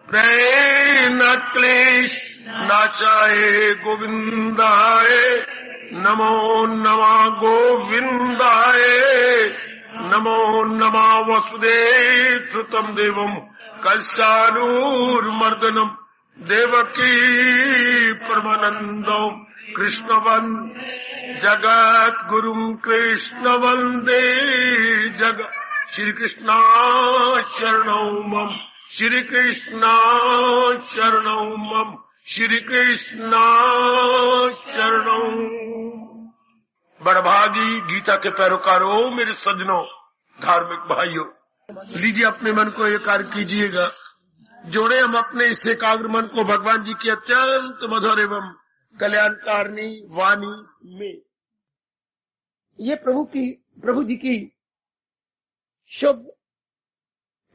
प्रय न क्लेश नाचाए गोविंदाय, नमो नमः गोविंदाय, नमो नमः वसुदेव तम देवम कलशानूर्मर्दनम देवकी परमानंदम कृष्णवन जगत गुरुम कृष्ण वंदे जगत। श्री कृष्णा शरणौ मम, श्री कृष्णा शरणौ मम, श्री कृष्णा शरणौ। बड़भागी गीता के पैरोकारों, मेरे सज्जनों, धार्मिक भाइयों, लीजिए अपने मन को एकाग्र कीजिएगा। जोड़े हम अपने इस एकाग्र मन को भगवान जी की अत्यंत मधुर एवं कल्याणकारिणी वाणी में। ये प्रभु जी की शुभ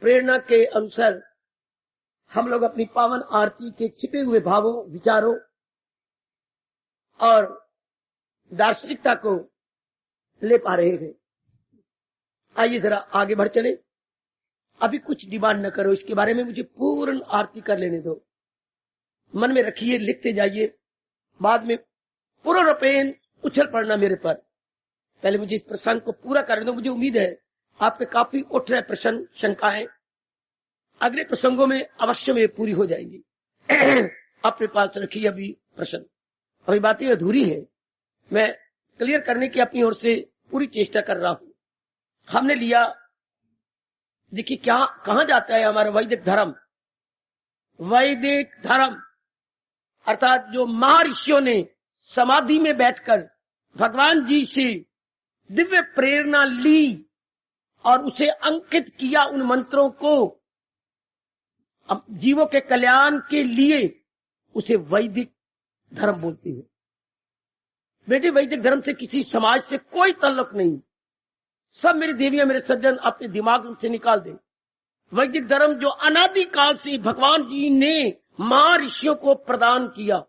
प्रेरणा के अनुसार हम लोग अपनी पावन आरती के छिपे हुए भावों, विचारों और दार्शनिकता को ले पा रहे हैं। आइए जरा आगे बढ़ चले। अभी कुछ डिमांड न करो, इसके बारे में मुझे पूर्ण आरती कर लेने दो। मन में रखिए, लिखते जाइए, बाद में पूर्ण पेन उछल पड़ना मेरे पर। पहले मुझे इस प्रसंग को पूरा करने दो। मुझे उम्मीद है आपके काफी उठ रहे प्रश्न, शंकाएं अगले प्रसंगों में अवश्य में पूरी हो जाएंगी। अपने पास रखिए अभी प्रश्न, अभी बातें अधूरी है, मैं क्लियर करने की अपनी ओर से पूरी चेष्टा कर रहा हूं। हमने लिया, देखिए क्या कहां जाता है हमारा वैदिक धर्म। वैदिक धर्म अर्थात जो महर्षियों ने समाधि में बैठकर भगवान जी से दिव्य प्रेरणा ली और उसे अंकित किया, उन मंत्रों को अब जीवों के कल्याण के लिए, उसे वैदिक धर्म बोलते हैं। बेटे, वैदिक धर्म से किसी समाज से कोई ताल्लुक नहीं। सब मेरी देवियां, मेरे सज्जन अपने दिमाग से निकाल दें। वैदिक धर्म जो अनादि काल से भगवान जी ने महर्षियों को प्रदान किया,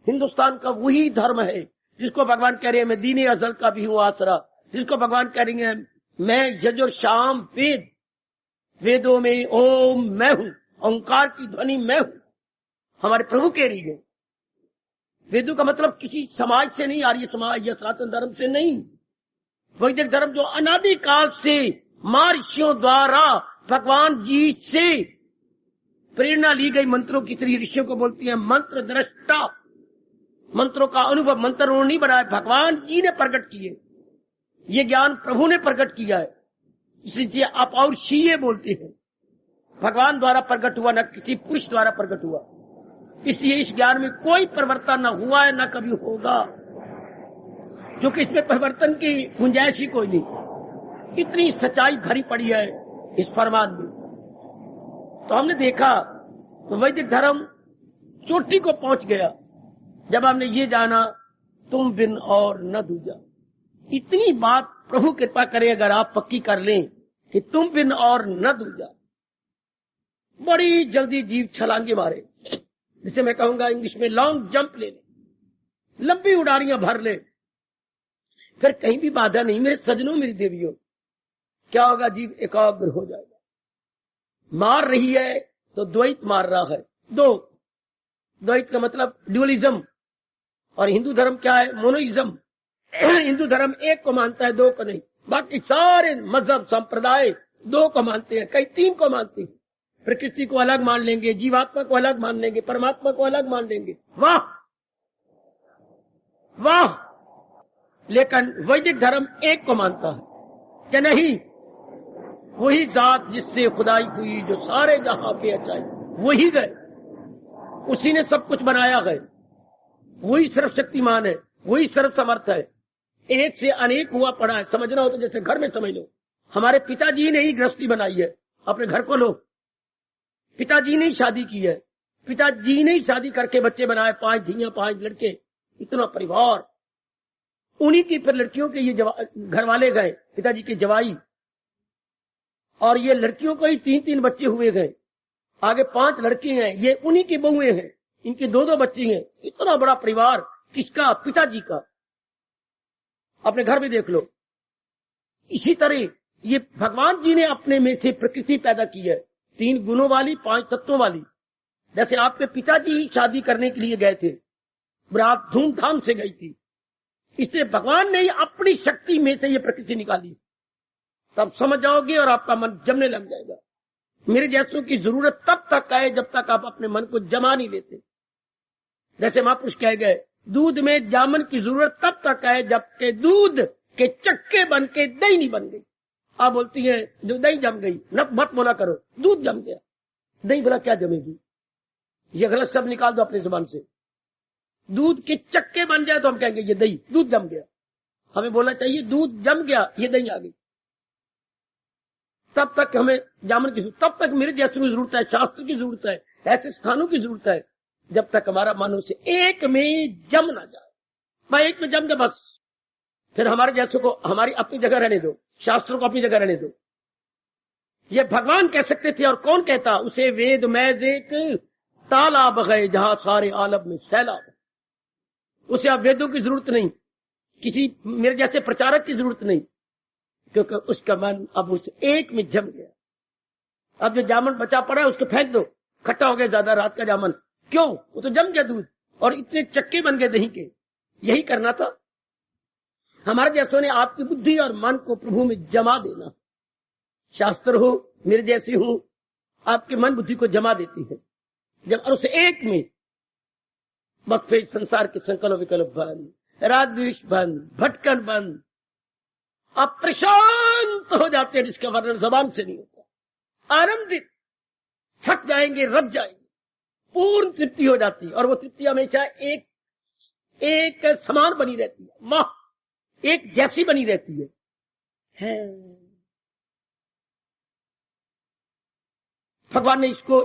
हिंदुस्तान का वही धर्म है जिसको भगवान कह रहे हैं मैं दीने अजल का भी हूं आसरा, जिसको भगवान कह रहे हैं मैं यजुर शाम वेद, वेदों में ओम मैं हूं, ओंकार की ध्वनि मैं हूं। हमारे प्रभु कह रही है। वेदों का मतलब किसी समाज से नहीं, आर्य समाज या सनातन धर्म से नहीं। वैदिक धर्म जो अनादि काल से महर्षियों द्वारा भगवान जी से प्रेरणा ली गई मंत्रों की, श्री ऋषियों को बोलती है मंत्र दृष्टा। मंत्रों का अनुभव मंत्र उन्होंने नहीं बनाया, भगवान जी ने प्रकट किए। ये ज्ञान प्रभु ने प्रकट किया है, इसलिए आप और शीये बोलते हैं। भगवान द्वारा प्रकट हुआ, न किसी पुरुष द्वारा प्रकट हुआ। इसलिए इस ज्ञान में कोई परिवर्तन न हुआ है, न कभी होगा, क्योंकि इसमें परिवर्तन की गुंजाइश ही कोई नहीं। इतनी सच्चाई भरी पड़ी है इस फरमान में। तो हमने देखा तो वैदिक धर्म चोटी को पहुंच गया जब हमने ये जाना तुम बिन और न दूजा। इतनी बात प्रभु कृपा करे अगर आप पक्की कर लें कि तुम बिन और न दूजा, बड़ी जल्दी जीव छलांगे मारे, जिसे मैं कहूंगा इंग्लिश में लॉन्ग जंप ले ले, लंबी उड़ानियां भर ले, फिर कहीं भी बाधा नहीं। मेरे सजनों, मेरी देवियों, क्या होगा? जीव एकाग्र हो जाएगा। मार रही है तो द्वैत मार रहा है, दो। द्वैत का मतलब ड्यूअलिज्म, और हिंदू धर्म क्या है? मोनोइज्म। हिंदू धर्म एक को मानता है, दो को नहीं। बाकी सारे मजहब संप्रदाय दो को मानते हैं, कई तीन को मानते हैं। प्रकृति को अलग मान लेंगे, जीवात्मा को अलग मान लेंगे, परमात्मा को अलग मान लेंगे। वाह वाह! लेकिन वैदिक धर्म एक को मानता है कि नहीं, वही जात जिससे खुदाई हुई, जो सारे जहां पे अच्छाई, वही गए, उसी ने सब कुछ बनाया है, वही सर्वशक्तिमान है, वही सर्वसमर्थ है। एक से अनेक हुआ पड़ा है। समझना हो तो जैसे घर में समझ लो, हमारे पिताजी ने ही गृहस्थी बनाई है। अपने घर को लो, पिताजी ने ही शादी की है, पिताजी ने ही शादी करके बच्चे बनाए, 5 धियां 5 लड़के, इतना परिवार। उन्हीं की फिर लड़कियों के ये घर वाले गए, पिताजी के जवाई, और ये लड़कियों को ही 3-3 बच्चे हुए गए। आगे 5 लड़के हैं, ये उन्हीं की बहुएं हैं, इनके 2-2 बच्चे हैं। इतना बड़ा परिवार किसका? पिताजी का। अपने घर में देख लो। इसी तरह ये भगवान जी ने अपने में से प्रकृति पैदा की है, 3 गुणों वाली, 5 तत्वों वाली। जैसे आपके पिताजी शादी करने के लिए गए थे, बारात धूमधाम से गई थी, इसलिए भगवान ने अपनी शक्ति में से ये प्रकृति निकाली। तब समझ जाओगे और आपका मन जमने लग जाएगा। मेरे जैसों की जरूरत तब तक है जब तक आप अपने मन को जमा नहीं लेते। जैसे महापुरुष कह गए, दूध में जामन की जरूरत तब तक है जबकि दूध के चक्के बन के दही नहीं बन गई। आप बोलती है जो दही जम गई, न मत बोला करो, दूध जम गया। दही भला क्या जमेगी? ये गलत शब्द निकाल दो अपनी जुबान से। दूध के चक्के बन जाए तो हम कहेंगे ये दही, दूध जम गया। हमें बोलना चाहिए दूध जम गया, ये दही आ गई। तब तक हमें जामन की जरूरत, तब तक मेरे जैसे की जरूरत है, शास्त्र की जरूरत है, ऐसे स्थानों की जरूरत है, जब तक हमारा मन उसे एक में जम ना जाए। मैं एक में जम गया बस, फिर हमारे जैसे को हमारी अपनी जगह रहने दो, शास्त्रों को अपनी जगह रहने दो। ये भगवान कह सकते थे और कौन कहता? उसे वेद मैज एक तालाब है जहां सारे आलम में सैलाब। उसे अब वेदों की जरूरत नहीं, किसी मेरे जैसे प्रचारक की जरूरत नहीं, क्योंकि उसका मन अब उस एक में जम गया। अब जो जामन बचा पड़ा है उसको फेंक दो, खट्टा हो गया ज्यादा रात का जामन, क्यों? वो तो जम गया दूध और इतने चक्के बन गए दही के। यही करना था हमारे जैसों ने, आपकी बुद्धि और मन को प्रभु में जमा देना। शास्त्र हो, मेरे जैसी हो, आपके मन बुद्धि को जमा देती है जब, और उसे एक में बस फिर संसार के संकल्प विकल्प बंद, राग द्वेष बंद, भटकन बंद, आप प्रशांत हो जाते हैं, जिसका वर्णन जबान से नहीं होता। आनंदित, थक जाएंगे, रज जाएंगे, पूर्ण तृप्ति हो जाती है। और वो तृप्ति हमेशा एक समान बनी रहती है, मां एक जैसी बनी रहती है। भगवान ने इसको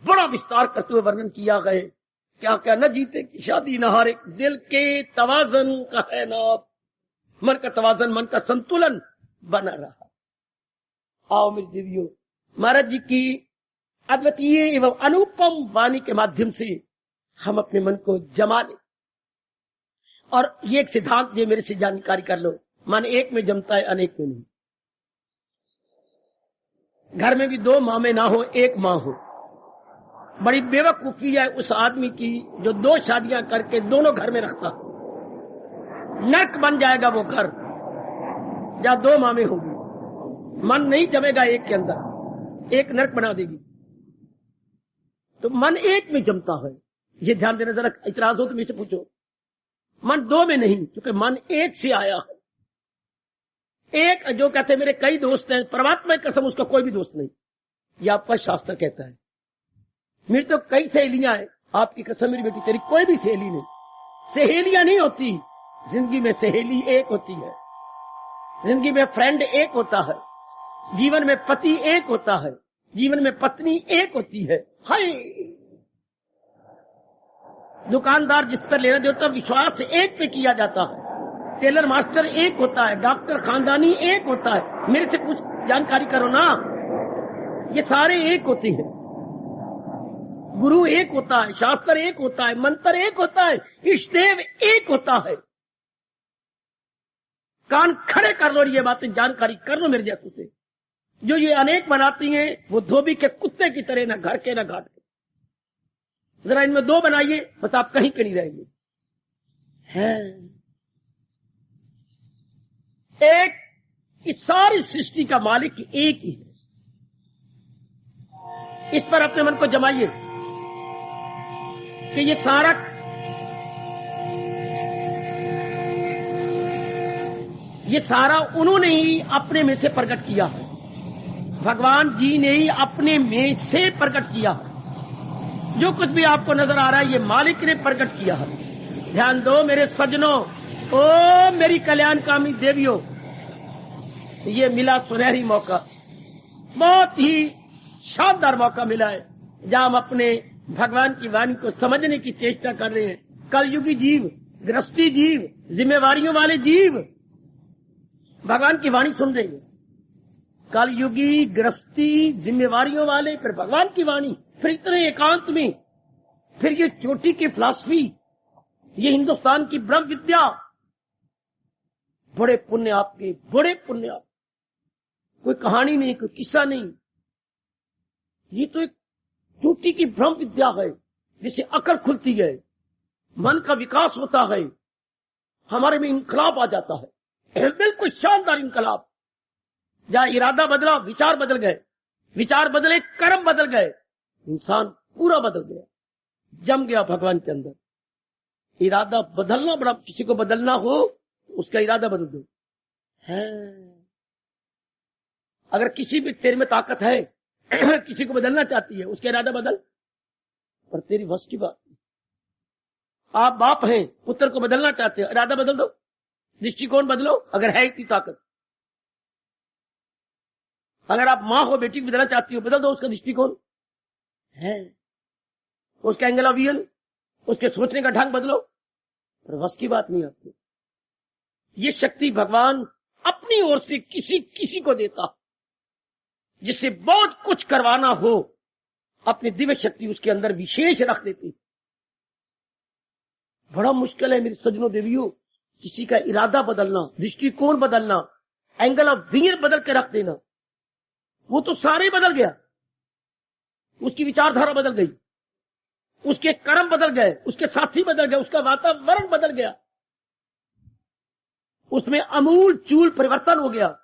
बड़ा विस्तार करते हुए वर्णन किया है। क्या क्या? न जीते की शादी न हारे, दिल के तवाजन का है नाप, मन का तवाजन, मन का संतुलन बना रहा। आओ मेरे देवियों, महाराज जी की अद्वितीय एवं अनुपम वाणी के माध्यम से हम अपने मन को जमा लें। और ये एक सिद्धांत जो मेरे से जानकारी कर लो, मन एक में जमता है, अनेक में नहीं। घर में भी 2 मामे ना हो, एक माँ हो। बड़ी बेवकूफी है उस आदमी की जो 2 शादियां करके दोनों घर में रखता। नर्क बन जाएगा वो घर जहां 2 मामे होगी। मन नहीं जमेगा एक के अंदर, एक नर्क बना देगी। तो मन एक में जमता है, ये ध्यान देना। जरा इतराज हो तो मुझसे पूछो। मन 2 में नहीं, क्योंकि मन एक से आया है। एक जो कहते हैं मेरे कई दोस्त हैं, परमात्मा की कसम उसका कोई भी दोस्त नहीं, ये आपका शास्त्र कहता है। मेरी तो कई सहेलियां हैं, आपकी कसम मेरी बेटी तेरी कोई भी सहेली नहीं। सहेलियां नहीं होती जिंदगी में, सहेली एक होती है। जिंदगी में फ्रेंड एक होता है, जीवन में पति एक होता है, जीवन में पत्नी एक होती है। हाय, दुकानदार जिस पर लेना देता विश्वास एक पे किया जाता है। टेलर मास्टर एक होता है, डॉक्टर खानदानी एक होता है। मेरे से कुछ जानकारी करो ना, ये सारे एक होते हैं। गुरु एक होता है, शास्त्र एक होता है, मंत्र एक होता है, इष्टदेव एक होता है। कान खड़े कर लो, ये बातें जानकारी कर लो मेरे जैसे से। जो ये अनेक बनाती हैं वो धोबी के कुत्ते की तरह, ना घर के ना घाट के। जरा इनमें 2 बनाइए, बस आप कहीं के नहीं रहेंगे। हैं एक, इस सारी सृष्टि का मालिक एक ही है। इस पर अपने मन को जमाइए कि ये सारा उन्होंने ही अपने में से प्रकट किया है। भगवान जी ने ही अपने में से प्रकट किया है। जो कुछ भी आपको नजर आ रहा है ये मालिक ने प्रकट किया है। ध्यान दो मेरे सज्जनों, ओ मेरी कल्याणकामी देवियों, ये मिला सुनहरी मौका, बहुत ही शानदार मौका मिला है जहां हम अपने भगवान की वाणी को समझने की चेष्टा कर रहे हैं। कलयुगी जीव, गृहस्थी जीव, जिम्मेवारियों वाले जीव भगवान की वाणी सुन रहे हैं। कलयुगी गृहस्थी जिम्मेवारियों वाले, फिर भगवान की वाणी, फिर इतने एकांत में, फिर ये चोटी की फिलॉसफी, ये हिंदुस्तान की ब्रह्म विद्या। बड़े पुण्य आपके, बड़े पुण्य आप। कोई कहानी नहीं, कोई किस्सा नहीं। ये तो एक टूटी की भ्रम विद्या है, जिससे अकल खुलती है, मन का विकास होता है, हमारे में इंकलाब आ जाता है, बिल्कुल शानदार इंकलाब। जहां इरादा बदला, विचार बदल गए, विचार बदले, कर्म बदल गए, इंसान पूरा बदल गया, जम गया भगवान के अंदर। इरादा बदलना बड़ा, किसी को बदलना हो उसका इरादा बदल दो है। अगर किसी भी तेरे में ताकत है, किसी को बदलना चाहती है, उसका इरादा बदल, पर तेरी वश की बात नहीं। आप बाप हैं, पुत्र को बदलना चाहते हो, इरादा बदल दो, दृष्टिकोण बदलो, अगर है इतनी ताकत। अगर आप मां हो, बेटी को बदलना चाहती हो, बदल दो उसका दृष्टिकोण है, उसका एंगल ऑफ व्यू, उसके सोचने का ढंग बदलो, पर वश की बात नहीं आपकी। ये शक्ति भगवान अपनी ओर से किसी को देता, जिससे बहुत कुछ करवाना हो, अपनी दिव्य शक्ति उसके अंदर विशेष रख देती। बड़ा मुश्किल है मेरे सज्जनों देवियों, किसी का इरादा बदलना, दृष्टिकोण बदलना, एंगल ऑफ व्यू बदल के रख देना। वो तो सारे बदल गया, उसकी विचारधारा बदल गई, उसके कर्म बदल गए, उसके साथी बदल गए, उसका वातावरण बदल गया, उसमें अमूल चूल परिवर्तन हो गया,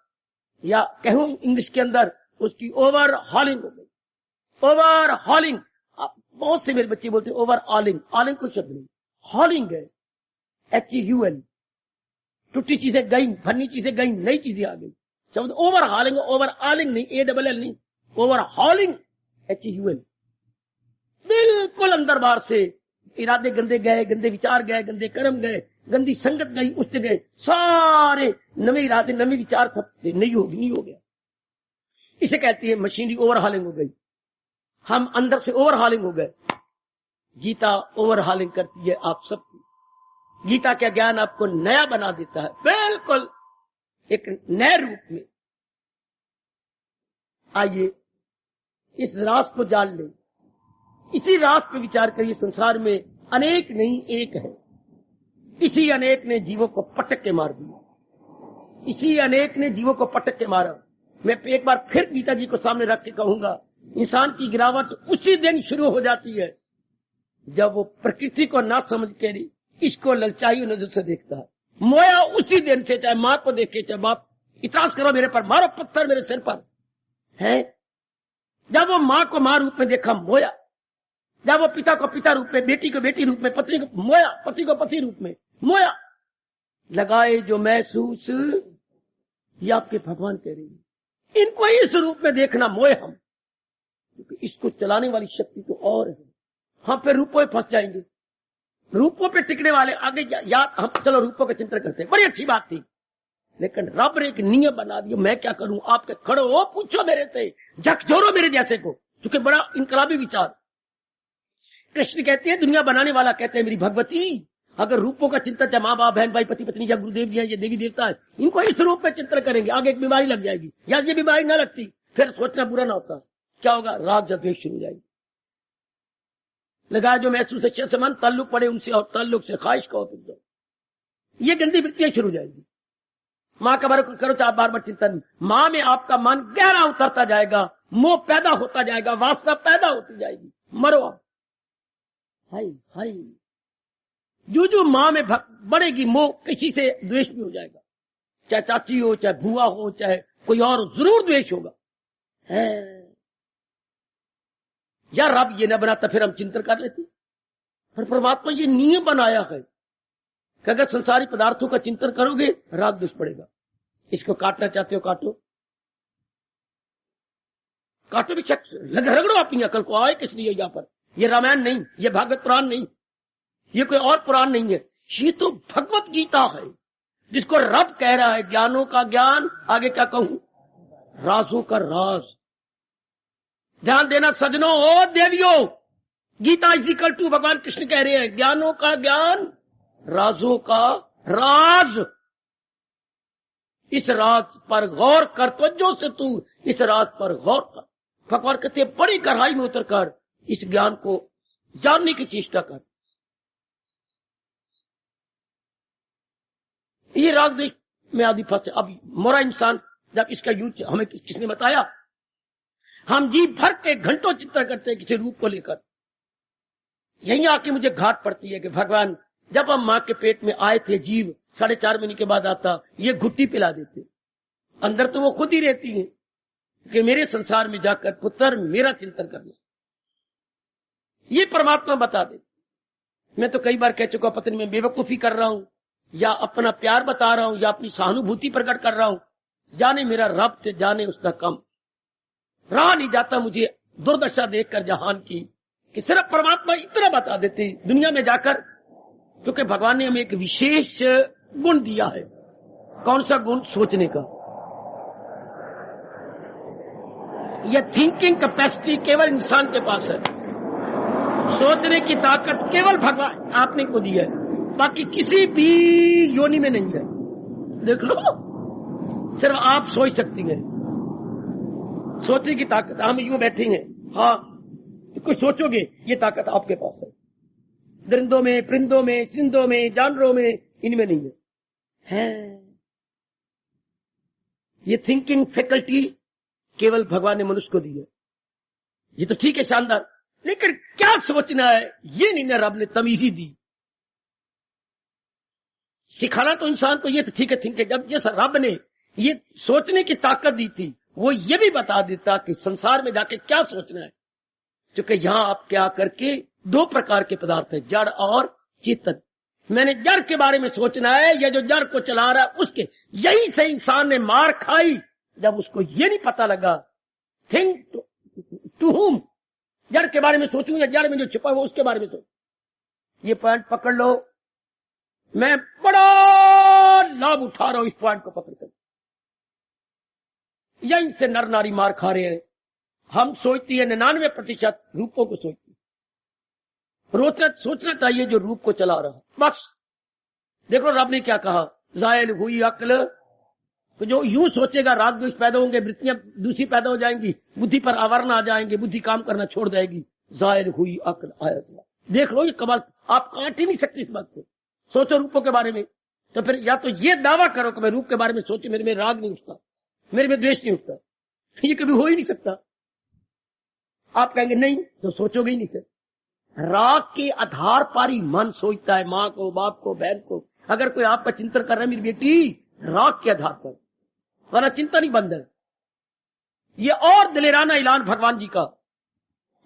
या कहूं इंग्लिश के अंदर उसकी ओवर हॉलिंग हो गई। ओवर हॉलिंग, बहुत से मेरे बच्चे बोलते ओवर ऑलिंग, ऑलिंग कोई शब्द नहीं, हॉलिंग है, HUL। टूटी चीजें गई, फनी चीजें गई, नई चीजें आ गई। शब्द ओवर हॉलिंग, ओवर ऑलिंग नहीं, ALL नहीं, ओवर हॉलिंग, HUL। बिल्कुल अंदर बाहर से इरादे गंदे गए, गंदे विचार गए, गंदे कर्म गए, गंदी संगत गई, उससे गए सारे, नवे इरादे, नवे विचार सब नहीं हो गया। इसे कहती है मशीनरी ओवरहॉलिंग हो गई, हम अंदर से ओवरहॉलिंग हो गए। गीता ओवरहॉलिंग करती है आप सबकी। गीता का ज्ञान आपको नया बना देता है, बिल्कुल एक नए रूप में। आइए इस रास को जान लें, इसी रास पे विचार करिए। संसार में अनेक नहीं एक है, इसी अनेक ने जीवों को पटक के मार दिया, इसी अनेक ने जीवों को पटक के मारा। मैं एक बार फिर गीता जी को सामने रख के कहूंगा, इंसान की गिरावट उसी दिन शुरू हो जाती है जब वो प्रकृति को ना समझ के इसको ललचाई नजर से देखता है। मोया उसी दिन से, चाहे मां को देखे, चाहे बाप, इतराज करो मेरे पर, मारो पत्थर मेरे सिर पर, है। जब वो मां को मां रूप में देखा, मोया। जब वो पिता को पिता रूप में, बेटी को बेटी रूप में, पत्नी को मोया, पति को पति रूप में, मोया। लगाए जो महसूस, ये आपके भगवान कह रही है, इनको इस रूप में देखना मोय हम, क्योंकि इसको चलाने वाली शक्ति तो और है। हम फिर रूपों में फंस जाएंगे, रूपों पे टिकने वाले आगे याद, हम चलो रूपों का चिंतन करते हैं, बड़ी अच्छी बात थी, लेकिन रब ने एक नियम बना दिया, मैं क्या करूं, आपके खड़ो हो, पूछो मेरे से, झकझोरो मेरे जैसे को, क्योंकि बड़ा इनकलाबी विचार। कृष्ण कहते हैं, दुनिया बनाने वाला कहते हैं मेरी भगवती, अगर रूपों का चिंतन, चाहे माँ बाप, बहन भाई, पति पत्नी, या गुरुदेव जी है, ये देवी देवता है, इनको इस रूप में चिंतन करेंगे, आगे एक बीमारी लग जाएगी, या ये बीमारी ना लगती, फिर सोचना बुरा ना होता, क्या होगा, राग द्वेष शुरू हो जाएगी। लगा जो महसूस अच्छे से मन, ताल्लुक पड़े उनसे, और ताल्लुक से ख्वाहिश का हो, ये गंदी वृत्तियां शुरू हो जाएगी। माँ का बार करो चाहे बार बार चिंतन, माँ में आपका मन गहरा उतरता जाएगा, मोह पैदा होता जाएगा, वासना पैदा होती जाएगी, मरो आप। हाय हाय, जो माँ में बढ़ेगी मोह, किसी से द्वेष भी हो जाएगा, चाहे चाची हो, चाहे बुआ हो, चाहे कोई और, जरूर द्वेष होगा, है। यार रब ये न बनाता, फिर हम चिंतन कर लेते, पर परमात्मा ये नियम बनाया है कि अगर संसारी पदार्थों का चिंतन करोगे, राग द्वेष पड़ेगा। इसको काटना चाहते हो काटो, काटो भी चक रगड़ो अपनी अकल को, आए किस लिए यहाँ पर। ये रामायण नहीं, ये भागवत पुराण नहीं, ये कोई और पुराण नहीं है, ये तो भगवत गीता है, जिसको रब कह रहा है ज्ञानों का ज्ञान, आगे क्या कहूं, राजों का राज। ध्यान देना सजनों, ओ देवियों, गीता इज इक्वल टू, भगवान कृष्ण कह रहे हैं ज्ञानों का ज्ञान, राजों का राज। इस राज पर गौर कर, तवज्जो से तू इस राज पर गौर कर। भगवान कहते बड़ी गहराई में उतर कर इस ज्ञान को जानने की चेष्टा कर। ये राग देश में आदि फंसे, अब मोरा इंसान जब इसका यूज हमें किसने बताया? हम जी भर के घंटों चिंतन करते हैं किसी रूप को लेकर। यही आके मुझे घाट पड़ती है कि भगवान, जब हम मां के पेट में आए थे, जीव 4.5 महीने के बाद आता, ये घुट्टी पिला देते, अंदर तो वो खुद ही रहती है कि मेरे संसार में जाकर पुत्र मेरा चिंतन करना, ये परमात्मा बता दे। मैं तो कई बार कह चुका, पत्नी में बेवकूफी कर रहा हूं या अपना प्यार बता रहा हूं या अपनी सहानुभूति प्रकट कर रहा हूं, जाने मेरा रब से जाने उसका कम। रहा नहीं जाता मुझे दुर्दशा देखकर जहान की कि सिर्फ परमात्मा इतना बता देते दुनिया में जाकर, क्योंकि भगवान ने हमें एक विशेष गुण दिया है। कौन सा गुण? सोचने का। यह थिंकिंग कैपेसिटी केवल इंसान के पास है। सोचने की ताकत केवल भगवान आपने को दी है, बाकी किसी भी योनि में नहीं है। देख लो, सिर्फ आप सोच सकती हैं। सोचने की ताकत, हम यूं बैठे हैं, हाँ तो कुछ सोचोगे, ये ताकत आपके पास है। दरिंदों में, परिंदों में, चिंदों में, जानवरों में, इनमें नहीं है। ये थिंकिंग फैकल्टी केवल भगवान ने मनुष्य को दी है। ये तो ठीक है, शानदार, लेकिन क्या सोचना है ये नहीं ना रब ने तमीजी दी। सिखाना तो इंसान को ये तो ठीक है, थिंकिंग। जब जैसा रब ने ये सोचने की ताकत दी थी, वो ये भी बता देता कि संसार में जाके क्या सोचना है। क्योंकि यहां आप क्या करके 2 प्रकार के पदार्थ हैं, जड़ और चेतन। मैंने जड़ के बारे में सोचना है, या जो जड़ को चला रहा है उसके। यही से इंसान ने मार खाई जब उसको ये नहीं पता लगा थिंक टू हुम, जड़ के बारे में सोचूं या जड़ में जो छिपा वो उसके बारे में सोच। ये पॉइंट पकड़ लो, मैं बड़ा लाभ उठा रहा हूं इस पॉइंट को पकड़कर। यहीं से नर नारी मार खा रहे हैं। हम सोचती है 99% रूपों को सोचती, सोचना चाहिए जो रूप को चला रहा। बस देखो रब ने क्या कहा, जायल हुई अक्ल। तो जो यूं सोचेगा राग द्वेष पैदा होंगे, वृत्तियां दूसरी पैदा हो जाएंगी, बुद्धि पर आवरण आ जाएंगे, बुद्धि काम करना छोड़ जाएगी। जायल हुई अक्ल आयत। देख लो ये कमाल, आप काट ही नहीं सकते इस बात को। सोचो रूपों के बारे में, तो फिर या तो ये दावा करो कि मैं रूप के बारे में सोचू, मेरे में राग नहीं उठता, मेरे में द्वेष नहीं उठता, ये कभी हो ही नहीं सकता। आप कहेंगे नहीं, तो सोचोगे ही नहीं। फिर राग के आधार पर ही मन सोचता है, माँ को, बाप को, बहन को। अगर कोई आपका चिंतन कर रहा है मेरी बेटी, राग के आधार पर, वरना चिंतन ही बंद है। ये और दिलेराना ऐलान भगवान जी का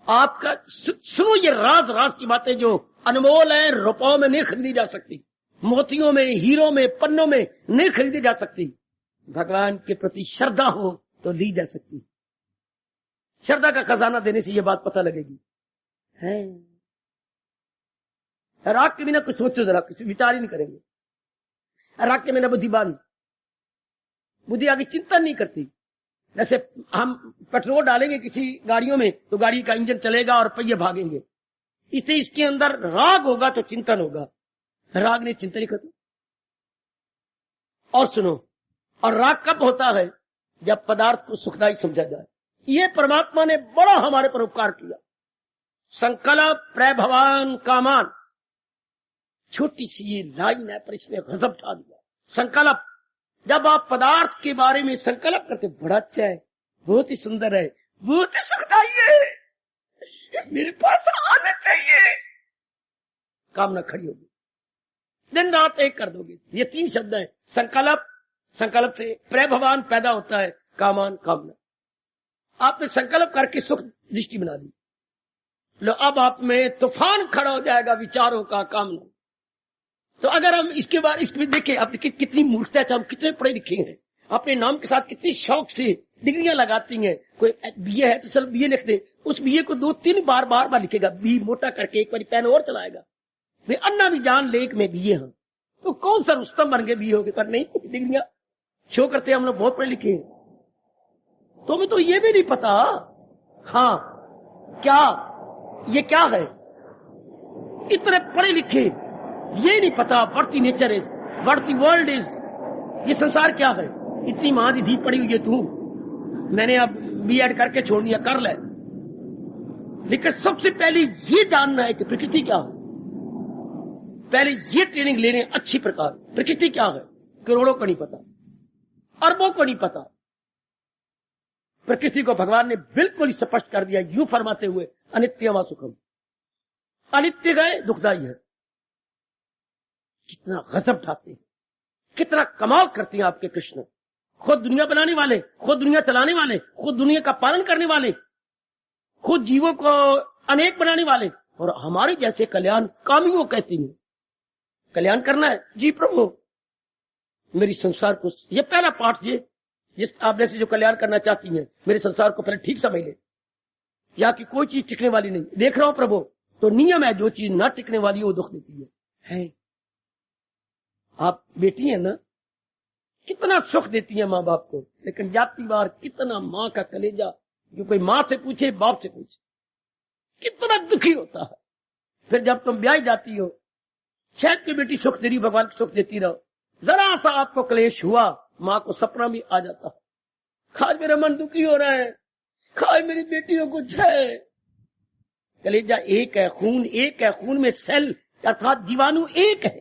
आपका। सुनो ये राज राज की बातें जो अनमोल है, रुपयों में नहीं खरीदी जा सकती, मोतियों में, हीरों में, पन्नों में नहीं खरीदी जा सकती। भगवान के प्रति श्रद्धा हो तो ली जा सकती। श्रद्धा का खजाना देने से ये बात पता लगेगी। है राग के बिना कुछ सोचो जरा, किसी विचार ही नहीं करेंगे। राग के बिना बुद्धिमान, बुद्धि आगे चिंतन नहीं करती। जैसे हम पेट्रोल डालेंगे किसी गाड़ियों में तो गाड़ी का इंजन चलेगा और पहिए भागेंगे। इसे इसके अंदर राग होगा तो चिंतन होगा। राग ने चिंतन ही खत्म। और सुनो, और राग कब होता है? जब पदार्थ को सुखदायी समझा जाए। ये परमात्मा ने बड़ा हमारे पर उपकार किया। संकल्प प्रभवान कामान, छोटी सी ये लाइन है पर इसने गजब ढा दिया। संकल्प, जब आप पदार्थ के बारे में संकल्प करते, बड़ा अच्छा है, बहुत ही सुंदर है, बहुत ही सुखदायी है, मेरे पास आना चाहिए, कामना खड़ी होगी, दिन रात एक कर दोगे। ये 3 शब्द हैं। संकल्प, संकल्प से प्रभवान पैदा होता है, कामान कामना। आपने संकल्प करके सुख दृष्टि बना दी, लो अब आप में तूफान खड़ा हो जाएगा विचारों का, कामना। तो अगर हम इसके बाद इसमें देखें, आप देखिए कितनी मूर्खता है, हम कितने पढ़े लिखे हैं, अपने नाम के साथ कितनी शौक से डिग्रियां लगाती हैं। कोई बीए है तो चल बीए लिख दे, उस बीए को 2-3 बार लिखेगा, बी मोटा करके एक बार पेन और चलाएगा। वे अन्ना भी जान लेक में बीए हैं, तो कौन सा रुस्तम बन गए बीए हो गए, पर नहीं, डिग्रियां शो करते हम लोग बहुत पढ़े लिखे हैं। तो हमें तो ये भी नहीं पता, हाँ क्या ये क्या है, इतने पढ़े लिखे, ये नहीं पता what the nature is, what the world is, ये संसार क्या है। इतनी महानिधि पड़ी हुई है तू, मैंने अब बीएड करके छोड़ दिया, कर ले, लेकिन सबसे पहले ये जानना है कि प्रकृति क्या है। पहले ये ट्रेनिंग लेने अच्छी प्रकार, प्रकृति क्या है, करोड़ों को नहीं पता, अरबों को नहीं पता, प्रकृति को भगवान ने बिल्कुल ही स्पष्ट कर दिया, यूं फरमाते हुए अनित्यम सुखम, अनित्य गए दुखदाई है। कितना गजब ढाते हैं, कितना कमाल करते हैं आपके कृष्ण। खुद दुनिया बनाने वाले, खुद दुनिया चलाने वाले, खुद दुनिया का पालन करने वाले, खुद जीवों को अनेक बनाने वाले, और हमारे जैसे कल्याण कामियों कहती हैं कल्याण करना है। जी प्रभु, मेरी संसार को, ये पहला पाठ ये जिस आपने से जो कल्याण करना चाहती हैं, मेरे संसार को पहले ठीक समझ ले। यहाँ की कोई चीज टिकने वाली नहीं, देख रहा हूं प्रभु, तो नियम है जो चीज ना टिकने वाली है वो दुख देती है। आप बेटी है ना, कितना सुख देती है माँ बाप को, लेकिन जाती बार कितना माँ का कलेजा, जो कोई माँ से पूछे बाप से पूछे, कितना दुखी होता है। फिर जब तुम ब्याह जाती हो, शायद की बेटी सुख दे रही, भगवान को सुख देती रहो, जरा सा आपको क्लेश हुआ, माँ को सपना भी आ जाता है, आज मेरा मन दुखी हो रहा है, आज मेरी बेटियों कुछ है। कलेजा एक है, खून एक है, खून में सेल अर्थात जीवाणु एक है।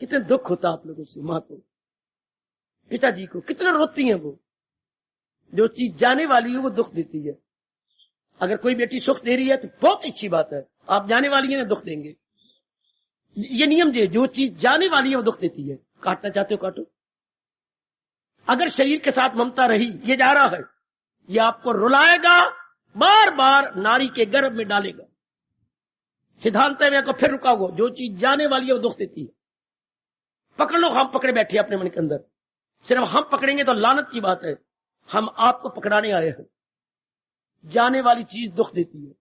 कितने दुख होता आप लोगों से, माँ को, पिताजी को, कितना रोती है वो। जो चीज जाने वाली है वो दुख देती है। अगर कोई बेटी सुख दे रही है तो बहुत अच्छी बात है, आप जाने वाली है ना दुख देंगे। ये नियम जो चीज जाने वाली है वो दुख देती है। काटना चाहते हो काटो। अगर शरीर के साथ ममता रही, ये जा रहा है, ये आपको रुलाएगा, बार बार नारी के गर्भ में डालेगा। सिद्धांत में को फिर रुकाओ, जो चीज जाने वाली है वो दुख देती है। पकड़ लो, हम पकड़े बैठे अपने मन के अंदर, सिर्फ हम पकड़ेंगे तो लानत की बात है। हम आपको पकड़ाने आए हैं। जाने वाली चीज दुख देती है।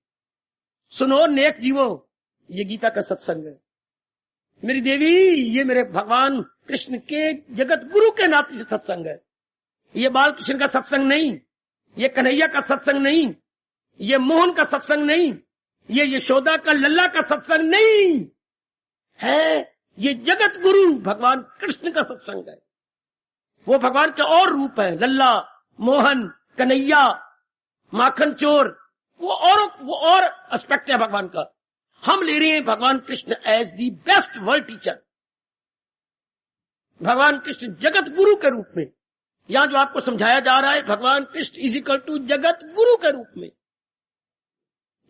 सुनो नेक जीवो, ये गीता का सत्संग है। मेरी देवी, ये मेरे भगवान कृष्ण के जगत गुरु के नाते से सत्संग है। ये बाल कृष्ण का सत्संग नहीं, ये कन्हैया का सत्संग नहीं, ये मोहन का सत्संग नहीं, ये यशोदा का लल्ला का सत्संग नहीं है। ये जगत गुरु भगवान कृष्ण का सत्संग है। वो भगवान के और रूप है, लल्ला, मोहन, कन्हैया, माखन चोर, वो और एस्पेक्ट है भगवान का। हम ले रहे हैं भगवान Krishna as the best world teacher. भगवान कृष्ण जगत गुरु के रूप में, यहां जो आपको समझाया जा रहा है, भगवान Krishna is equal to Jagat Guru के रूप में,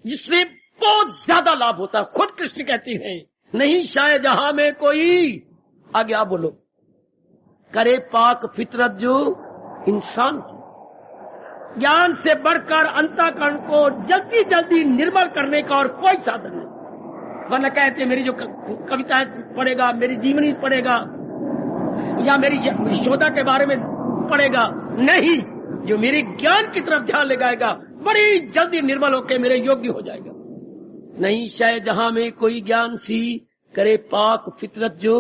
जिससे बहुत ज्यादा लाभ होता है। खुद कृष्ण कहते हैं, नहीं शायद जहां में कोई, आगे आप बोलो, करे पाक फितरत जो इंसान की, ज्ञान से बढ़कर अंतःकरण को जल्दी जल्दी निर्मल करने का और कोई साधन नहीं। वरना कहते मेरी जो कविताएं पढ़ेगा, मेरी जीवनी पढ़ेगा, या मेरी यशोदा के बारे में पढ़ेगा, नहीं, जो मेरे ज्ञान की तरफ ध्यान लगाएगा, बड़ी जल्दी निर्मल होकर मेरे योग्य हो जाएगा। नहीं शायद जहां में कोई ज्ञान सी, करे पाक फितरत जो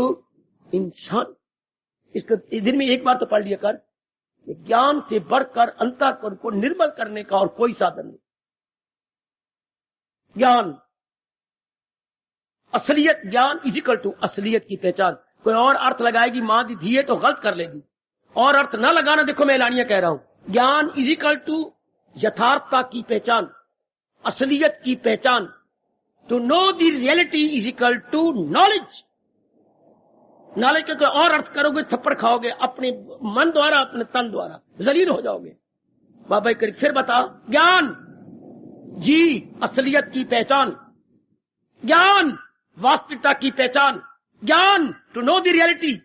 इंसान। इसको दिन में एक बार तो पढ़ लिया कर। ज्ञान से बढ़कर अंतःकरण को निर्मल करने का और कोई साधन नहीं। ज्ञान, असलियत, ज्ञान इज इक्वल टू असलियत की पहचान। कोई और अर्थ लगाएगी मां दी धी है तो गलत कर लेगी, और अर्थ ना लगाना। देखो मैं एलानिया कह रहा हूं, ज्ञान इज इक्वल टू यथार्थता की पहचान, असलियत की पहचान। To know the reality is equal to knowledge. Knowledge का कोई और अर्थ करोगे थप्पड़ खाओगे, अपने मन द्वारा, अपने तन द्वारा जलील हो जाओगे। बाबा करीब फिर बता, ज्ञान जी असलियत की पहचान, ज्ञान वास्तविकता की पहचान, ज्ञान to know the reality,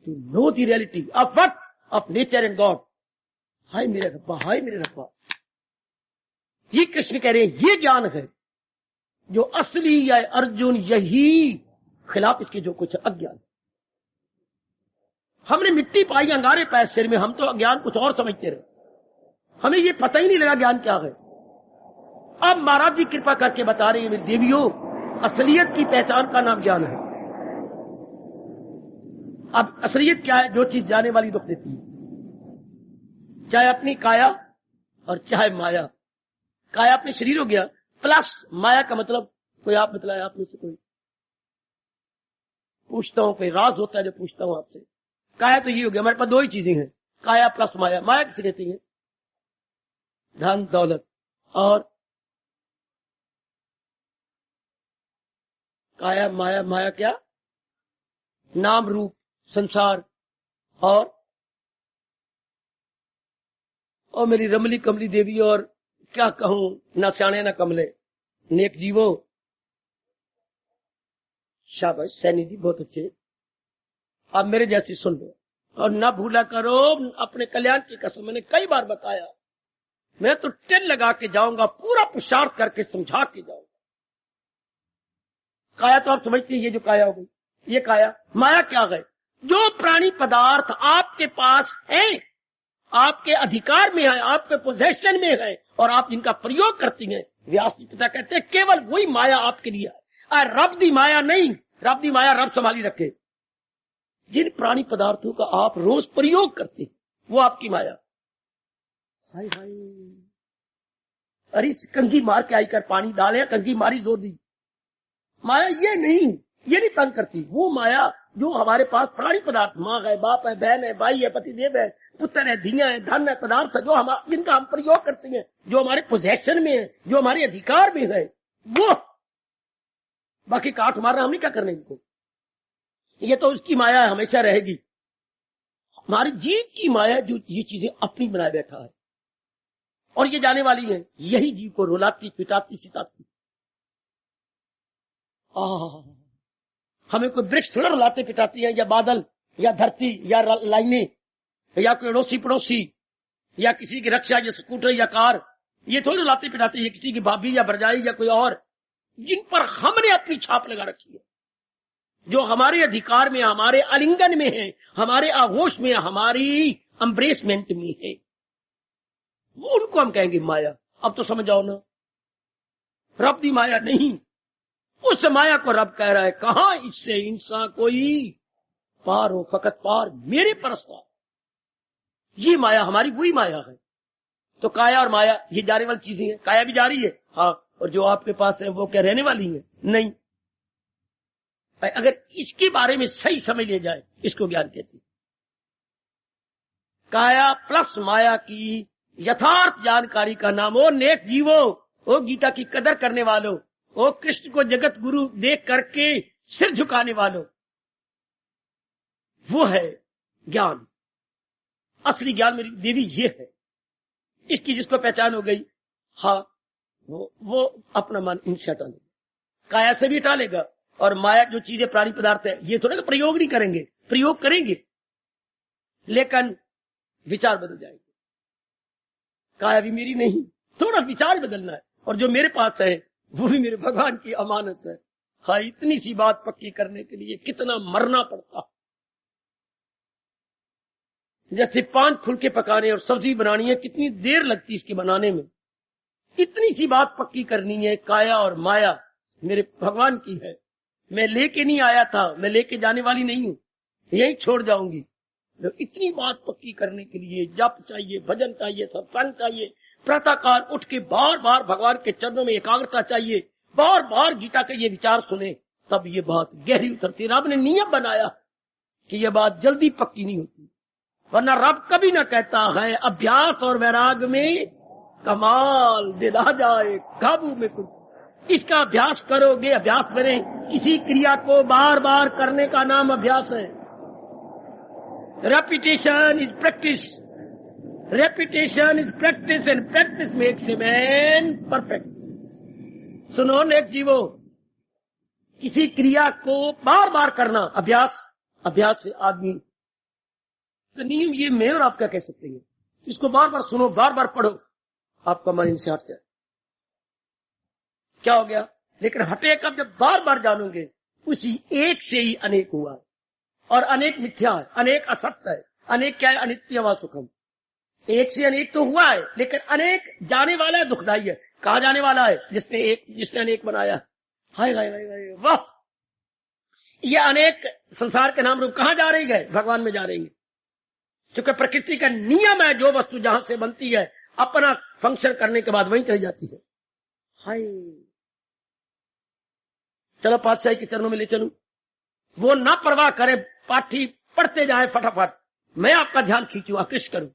to know the reality of what, of nature and God. हाय मेरे रब्बा, हाय मेरे रब्बा, ये कृष्ण कह रहे हैं, ये ज्ञान है जो असली है अर्जुन, यही खिलाफ इसके जो कुछ अज्ञान। हमने मिट्टी पाई अंगारे पाए सिर में, हम तो अज्ञान कुछ और समझते रहे, हमें ये पता ही नहीं लगा ज्ञान क्या है। अब महाराज जी कृपा करके बता रहे हैं, मेरी देवियों, असलियत की पहचान का नाम ज्ञान है। अब असलियत क्या है? जो चीज जाने वाली दुख देती है, चाहे अपनी काया और चाहे माया। काया अपने शरीर हो गया, प्लस माया का मतलब कोई आप बतलाया, आपने से कोई पूछता हूं, कोई राज होता है जो पूछता हूं आपसे। काया तो ये हो गया, हमारे पास दो ही चीजें हैं, काया प्लस माया। माया किसे कहते हैं? धन दौलत और काया। माया, माया क्या? नाम रूप संसार और और मेरी रमली कमली देवी, और क्या कहूं, ना सियाणे ना कमले, नेक जीवो। शाबाश सैनी जी, बहुत अच्छे। आप मेरे जैसी सुन लो और ना भूला करो अपने कल्याण की कसम। मैंने कई बार बताया, मैं तो टिल लगा के जाऊंगा, पूरा पुरुषार्थ करके समझा के जाऊंगा। काया तो आप समझते हैं, ये जो काया हो गई, ये काया माया क्या है? जो प्राणी पदार्थ आपके पास है, आपके अधिकार में है, आपके पोजेशन में है, और आप जिनका प्रयोग करती हैं, व्यास जी पिता कहते हैं केवल वही माया आपके लिए है। रब दी माया नहीं, रब दी माया रब संभाली रखे। जिन प्राणी पदार्थों का आप रोज प्रयोग करते हैं, वो आपकी माया। हाय हाय, अरे कंघी मार के आई कर पानी डाले, कंघी मारी जोर दी। माया ये नहीं तंग करती। वो माया जो हमारे पास प्राणी पदार्थ, माँ है, बाप है, बहन है, भाई है, पति देव है, पुत्र है, धिया है, धन है, पदार्थ है, जो हम जिनका हम प्रयोग करते हैं, जो हमारे पोजेशन में है, जो हमारे अधिकार में है, वो बाकी काट मारना हमने क्या करना इनको। ये तो उसकी माया है, हमेशा रहेगी। हमारी जीव की माया जो ये चीजें अपनी बनाए बैठा है, और ये जाने वाली है, यही जीव को रुलाती, पिटाती, सिताती। हमें कोई वृक्ष थोड़ा रुलाते पिटाती है, या बादल, या धरती, या लाइनें, या कोई अड़ोसी पड़ोसी, या किसी की रक्षा, या स्कूटर या कार, ये थोड़ी रुलाते पिटाती है। किसी की भाभी या भरजाई या कोई और, जिन पर हमने अपनी छाप लगा रखी है, जो हमारे अधिकार में, हमारे आलिंगन में है, हमारे आगोश में, हमारी एम्ब्रेसमेंट में है, वो उनको हम कहेंगे माया। अब तो समझ जाओ ना, रब दी माया नहीं, उस माया को रब कह रहा है, कहां इससे इंसान कोई पार हो, फकत पार मेरे परस्ता। ये माया हमारी वही माया है। तो काया और माया ये जाने वाली चीजें हैं। काया भी जा रही है, हाँ, और जो आपके पास है वो क्या रहने वाली है? नहीं। अगर इसके बारे में सही समझ लिया जाए, इसको ज्ञान कहते हैं। काया प्लस माया की यथार्थ जानकारी का नाम, ओ नेक जीवो, ओ गीता की कदर करने वालों, ओ कृष्ण को जगत गुरु देख करके सिर झुकाने वालों, वो है ज्ञान। असली ज्ञान मेरी देवी ये है। इसकी जिसको पहचान हो गई, हाँ, वो अपना मन इनसे हटा लेगा, काया से भी हटा लेगा। और माया जो चीजें प्राणी पदार्थ है, ये थोड़ा प्रयोग नहीं करेंगे, प्रयोग करेंगे लेकिन विचार बदल जाएंगे। काया भी मेरी नहीं, थोड़ा विचार बदलना है, और जो मेरे पास है वो भी मेरे भगवान की अमानत है। हाँ, इतनी सी बात पक्की करने के लिए कितना मरना पड़ता। जैसे 5 फुलके पकाने और सब्जी बनानी है, कितनी देर लगती इसके बनाने में। इतनी सी बात पक्की करनी है, काया और माया मेरे भगवान की है। मैं लेके नहीं आया था, मैं लेके जाने वाली नहीं हूं, यही छोड़ जाऊंगी। तो इतनी बात पक्की करने के लिए जप चाहिए, भजन चाहिए, सत्संग चाहिए, प्रातःकाल उठ के बार बार भगवान के चरणों में एकाग्रता चाहिए, बार बार गीता के ये विचार सुने, तब ये बात गहरी उतरती। रब ने नियम बनाया कि ये बात जल्दी पक्की नहीं होती, वरना रब कभी न कहता है अभ्यास और वैराग में कमाल दिला जाए काबू में कुछ। इसका अभ्यास करोगे, अभ्यास बने, किसी क्रिया को बार बार करने का नाम अभ्यास है। Repetition is practice, repetition is practice, and practice makes a man perfect. सुनो नेक जीवो, किसी क्रिया को बार बार करना अभ्यास, अभ्यास से आदमी तो नियम ये मैं और आप क्या कह सकते हैं। इसको बार बार सुनो, बार बार पढ़ो, आपका मन इनसे हट जाए। क्या हो गया? लेकिन हटे कब? जब बार बार जानोगे उसी एक से ही अनेक हुआ, और अनेक मिथ्या है, अनेक असत्य है, अनेक क्या है? अनित्य व सुखम। एक से अनेक तो हुआ है, लेकिन अनेक जाने वाला है, दुखदाई है। कहा जाने वाला है? जिसने अनेक बनाया। हाय हाय हाय हाय, वाह! ये अनेक संसार के नाम रूप कहां जा रही है? भगवान में जा रही है। क्योंकि प्रकृति का नियम है, जो वस्तु जहां से बनती है अपना फंक्शन करने के बाद वहीं चली जाती है। हाय, चलो पातशाही के चरणों में ले चलूं। वो ना परवाह करे, पाठी पढ़ते जाए फटाफट, मैं आपका ध्यान खींचूं, आकृष्ट करूं।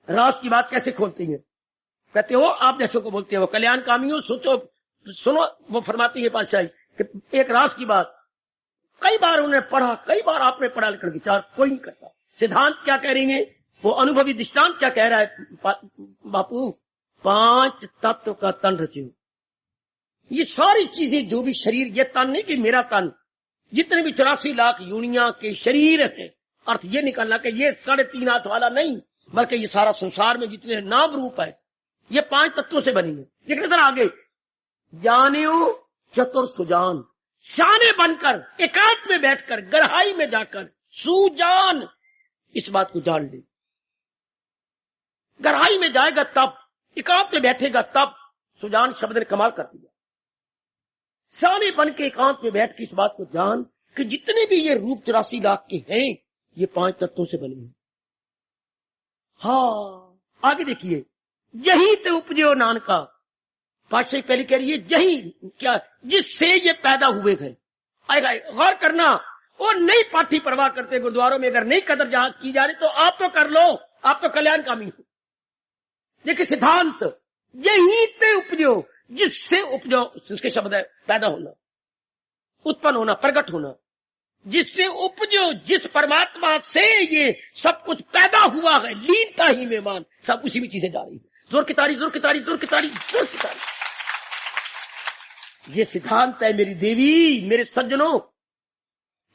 रास की बात कैसे खोलती है? कहते हो आप जैसों को बोलते हो, कल्याण कामियों सोचो, सुनो। वो फरमाती है पातशाही कि एक रास की बात कई बार उन्हें पढ़ा, कई बार आपने पढ़ा, लेकिन विचार कोई नहीं करता। सिद्धांत क्या कह रही है वो अनुभवी दृष्टांत क्या कह रहा है बापू, 5 तत्व का तन रचे। ये सारी चीजें जो भी शरीर, ये तन नहीं कि मेरा तन, जितने भी 84 लाख यूनिया के शरीर है, अर्थ ये निकालना कि ये 3.5 हाथ वाला नहीं, बल्कि ये सारा संसार में जितने नाम रूप है ये 5 तत्वों से बनी है। लेकिन इधर आगे, जानियो चतुर सुजान, शाने बनकर एकांत में बैठकर गहराई में जाकर सुजान, इस बात को जान ले। गहराई में जाएगा तब, एकांत में बैठेगा तब। सुजान शब्द ने कमाल कर दिया। शाने बन के एकांत में बैठ के इस बात को जान कि जितने भी ये रूप 84 लाख के हैं ये 5 तत्वों से बने हैं। हाँ, आगे देखिए, यही तो उपजो नानका, पातशाही पहले कह रही है यही क्या, जिससे ये पैदा हुए थे। आएगा, गौर करना, वो नहीं पाठी परवाह करते गुरुद्वारों में, अगर नहीं कदर जहां की जा रही तो आप तो कर लो, आप तो कल्याणकामी हो। देखिए सिद्धांत, यही ते उपजो, जिससे उपजो, उसके शब्द है पैदा होना, उत्पन्न होना, प्रकट होना, जिससे उपजो, जिस परमात्मा से ये सब कुछ पैदा हुआ है, लीनता ही में मान, सब उसी में चीजें जा रही है। जोर की तारी, जोर की तारी, जोर की तारी, जोर की तारी। ये सिद्धांत है मेरी देवी, मेरे सज्जनों।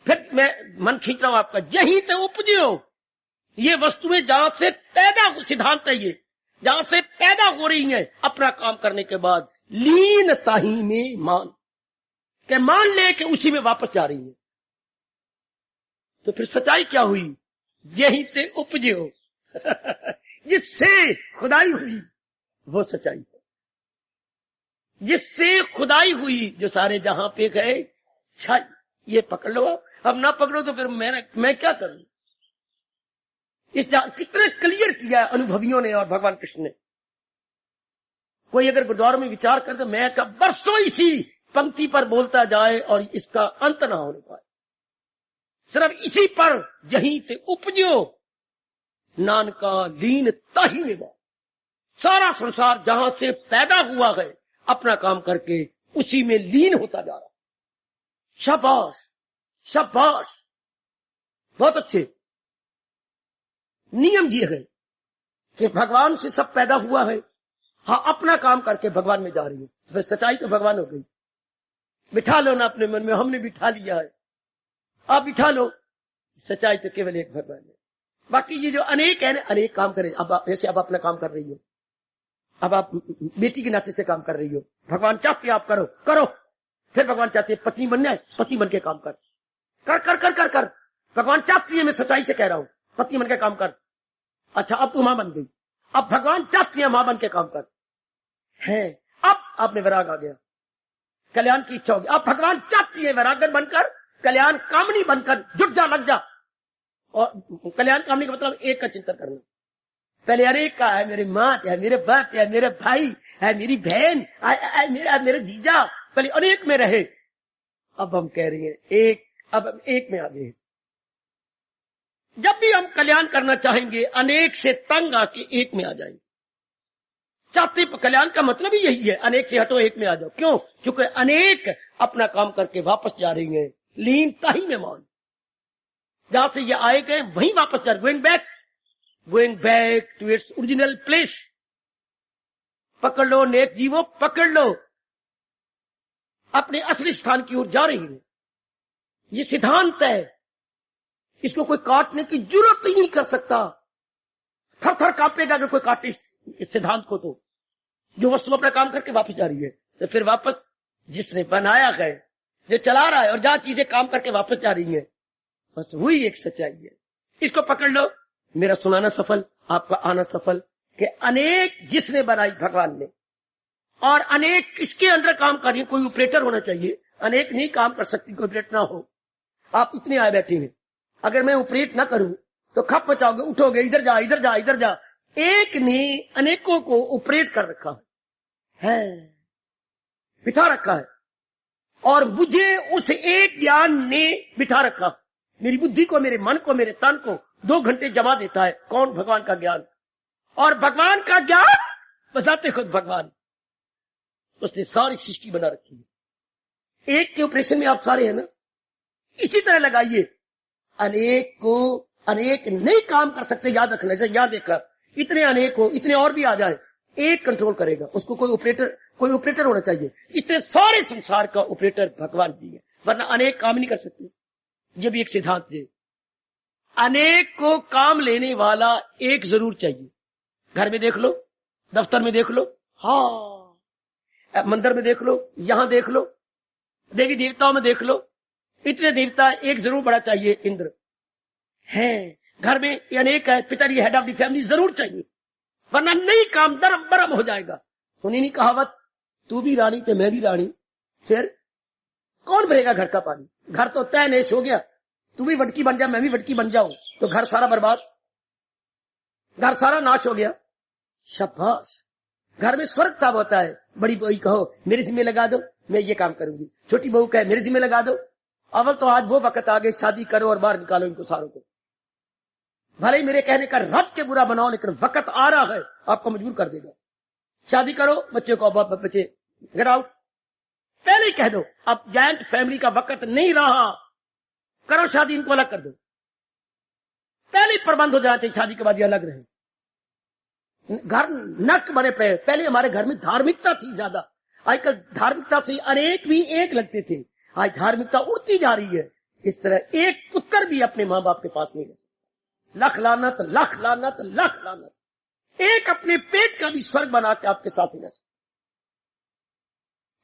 फिर मैं मन खींच रहा हूं आपका, यही तो उपजो, ये वस्तुएं जहां से पैदा, सिद्धांत है ये, जहां से पैदा हो रही है अपना काम करने के बाद, लीनता ही में मान, के मान ले के उसी में वापस जा रही है। तो फिर सच्चाई क्या हुई, यही ते उपजो जिससे खुदाई हुई, वो सच्चाई है। जिससे खुदाई हुई, जो सारे जहां पे गए, ये पकड़ लो, अब ना पकड़ो तो फिर मैं क्या करूं। इस कितने क्लियर किया अनुभवियों ने और भगवान कृष्ण ने। कोई अगर गुरुद्वारों में विचार करे तो मैं कब बरसों इसी पंक्ति पर बोलता जाए और इसका अंत ना होने पाए, सिर्फ इसी पर, यहीं से उपजो नानका लीन ताही में, सारा संसार जहां से पैदा हुआ है अपना काम करके उसी में लीन होता जा रहा। शाबाश शाबाश, बहुत अच्छे नियम जी है कि भगवान से सब पैदा हुआ है, हाँ अपना काम करके भगवान में जा रही है। तो फिर सच्चाई तो भगवान हो गई। बिठा लो ना अपने मन में, हमने बिठा लिया है, आप बिठा लो। सच्चाई तो केवल एक भगवान है, बाकी ये जो अनेक है ना, अनेक काम करे। अब जैसे अब अपना काम कर रही हो, अब आप बेटी के नाते से काम कर रही हो, भगवान चाहते आप करो करो, फिर भगवान चाहते पत्नी बनना है, पति बन के काम कर, कर कर कर कर कर। भगवान चाहती है, मैं सच्चाई से कह रहा हूं, पत्नी बन के काम कर। अच्छा अब तू मां बन गई, अब भगवान चाहती है मां बन के काम कर है। अब आपने वैराग आ गया, कल्याण की इच्छा होगी। अब भगवान चाहती है वैरागन बनकर, कल्याण कामनी बनकर जुट जा, लग जा। और कल्याण कामनी का मतलब एक का चिंतन करना। पहले अनेक का है, मेरी माँ है, मेरे बाप है, मेरे भाई है, मेरी बहन, मेरे जीजा, पहले अनेक में रहे। अब हम कह रहे हैं एक, अब हम एक में आ गए। जब भी हम कल्याण करना चाहेंगे अनेक से तंग आके एक में आ जाएंगे। चाहते कल्याण का मतलब ही यही है, अनेक से हटो एक में आ जाओ। क्यों? क्योंकि अनेक अपना काम करके वापस जा रही हैं, लीनता ही में मान। जहां से ये आए गए वहीं वापस जा रहे, going back to its original place. पकड़ लो नेक जीवो, पकड़ लो, अपने असली स्थान की ओर जा रही है। ये सिद्धांत है, इसको कोई काटने की जरूरत ही नहीं कर सकता। थर थर कांपेगा अगर कोई काटे इस सिद्धांत को। तो जो वस्तु अपना काम करके वापस जा रही है, तो फिर वापस जिसने बनाया है, जो चला रहा है, और जहां चीजें काम करके वापस जा रही है, बस वही एक सच्चाई है। इसको पकड़ लो, मेरा सुनाना सफल, आपका आना सफल। कि अनेक जिसने बनाई भगवान ने, और अनेक इसके अंदर काम कर रही है। कोई ऑपरेटर होना चाहिए, अनेक नहीं काम कर सकती, कोई ऑपरेटर ना हो। आप इतने आए बैठे हैं, अगर मैं ऑपरेट ना करूं तो खप मचाओगे, उठोगे, इधर जा इधर जा इधर जा। एक ने अनेकों को ऑपरेट कर रखा है, बिठा रखा है, और मुझे उस एक ज्ञान ने बिठा रखा। मेरी बुद्धि को, मेरे मन को, मेरे तन को 2 घंटे जमा देता है। कौन? भगवान का ज्ञान। और भगवान का ज्ञान बताते खुद भगवान, उसने सारी सृष्टि बना रखी है। एक के ऑपरेशन में आप सारे हैं ना, इसी तरह लगाइए, अनेक को अनेक नहीं काम कर सकते, याद रखना। जैसे याद देखा, इतने अनेक हो, इतने और भी आ जाए, एक कंट्रोल करेगा उसको, कोई ऑपरेटर होना चाहिए। इतने सारे संसार का ऑपरेटर भगवान जी है, वरना अनेक काम नहीं कर सकते। ये भी एक सिद्धांत है। अनेक को काम लेने वाला एक जरूर चाहिए। घर में देख लो, दफ्तर में देख लो, हाँ, मंदिर में देख लो, यहां देख लो, देवी देवताओं में देख लो, इतने देवता, एक जरूर बड़ा चाहिए, इंद्र है। घर में अनेक है, पिताजी हेड ऑफ द फैमिली जरूर चाहिए, वरना नहीं काम दरम बरम हो जाएगा। सुनी नहीं कहावत, तू भी रानी तो मैं भी रानी, फिर कौन भरेगा घर का पानी? घर तो तय नेश हो गया, तू भी वटकी बन जा, मैं भी वटकी बन जाऊं, तो घर सारा बर्बाद, घर सारा नाश हो गया। शाबाश। घर में स्वर्ग ताब होता है। बड़ी बहू कहो मेरे जिम्मे लगा दो, मैं ये काम करूंगी। छोटी बहू कहे मेरे जिम्मे लगा दो। अवल तो आज वो वक्त आ गए, शादी करो और बाहर निकालो इनको सारों को। भले ही मेरे कहने का रच के बुरा बनाओ, लेकिन वक्त आ रहा है आपको मजबूर कर देगा। शादी करो, बच्चे को बच्चे गेट आउट, पहले ही कह दो अब जॉइंट फैमिली का वक्त नहीं रहा, करो शादी, इनको अलग कर दो। पहले ही प्रबंध हो जाना चाहिए, शादी के बाद ये अलग रहे। घर नक बने पे। पहले हमारे घर में धार्मिकता थी ज्यादा, आजकल धार्मिकता से अनेक भी एक लगते थे, आज धार्मिकता उड़ती जा रही है। इस तरह एक पुत्र भी अपने माँ बाप के पास नहीं रह सकता। लख लानत, लख लानत, लख लानत। एक अपने पेट का भी स्वर्ग बना के आपके साथ ही रह सकता।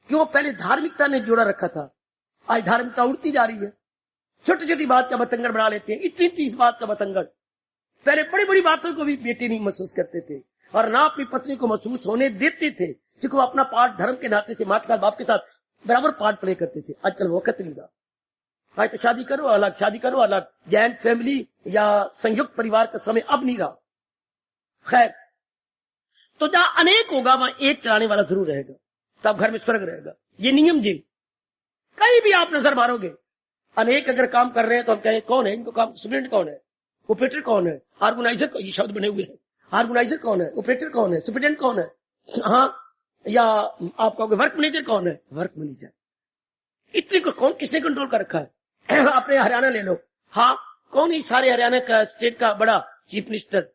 क्यों? पहले धार्मिकता ने जोड़ा रखा था, आज धार्मिकता उड़ती जा रही है। छोटी छोटी बात का बतंगड़ बना लेते हैं, इतनी इस बात का बतंगड़। पहले बड़ी बड़ी बातों को भी बेटे नहीं महसूस करते थे, और ना अपनी पत्नी को महसूस होने देते थे, क्योंकि वो अपना पार्ट धर्म के नाते से माँ के साथ बाप के साथ बराबर पार्ट प्ले करते थे। आजकल वक्त नहीं रहा। आज तो शादी करो अलग, शादी करो अलग, जॉइंट फैमिली या संयुक्त परिवार का समय अब नहीं रहा। खैर, तो जहां अनेक होगा वहां एक चलाने वाला जरूर रहेगा, तब घर में स्वर्ग रहेगा। ये नियम जी, कहीं भी आप नजर मारोगे, अनेक अगर काम कर रहे हैं तो हम कहें कौन है इनको काम, सुप्रिटेंडेंट कौन है, ऑपरेटर कौन है, ऑर्गेनाइजर, ये शब्द बने हुए हैं, ऑर्गेनाइजर कौन है, ऑपरेटर कौन है, सुप्रिटेंडेंट कौन है, हाँ, या आप कहोगे वर्क मैनेजर कौन है, वर्क मैनेजर। इतने को कौन किसने कंट्रोल कर रखा है? अपने हरियाणा ले लो, हाँ, कौन ही सारे हरियाणा का स्टेट का बड़ा चीफ मिनिस्टर।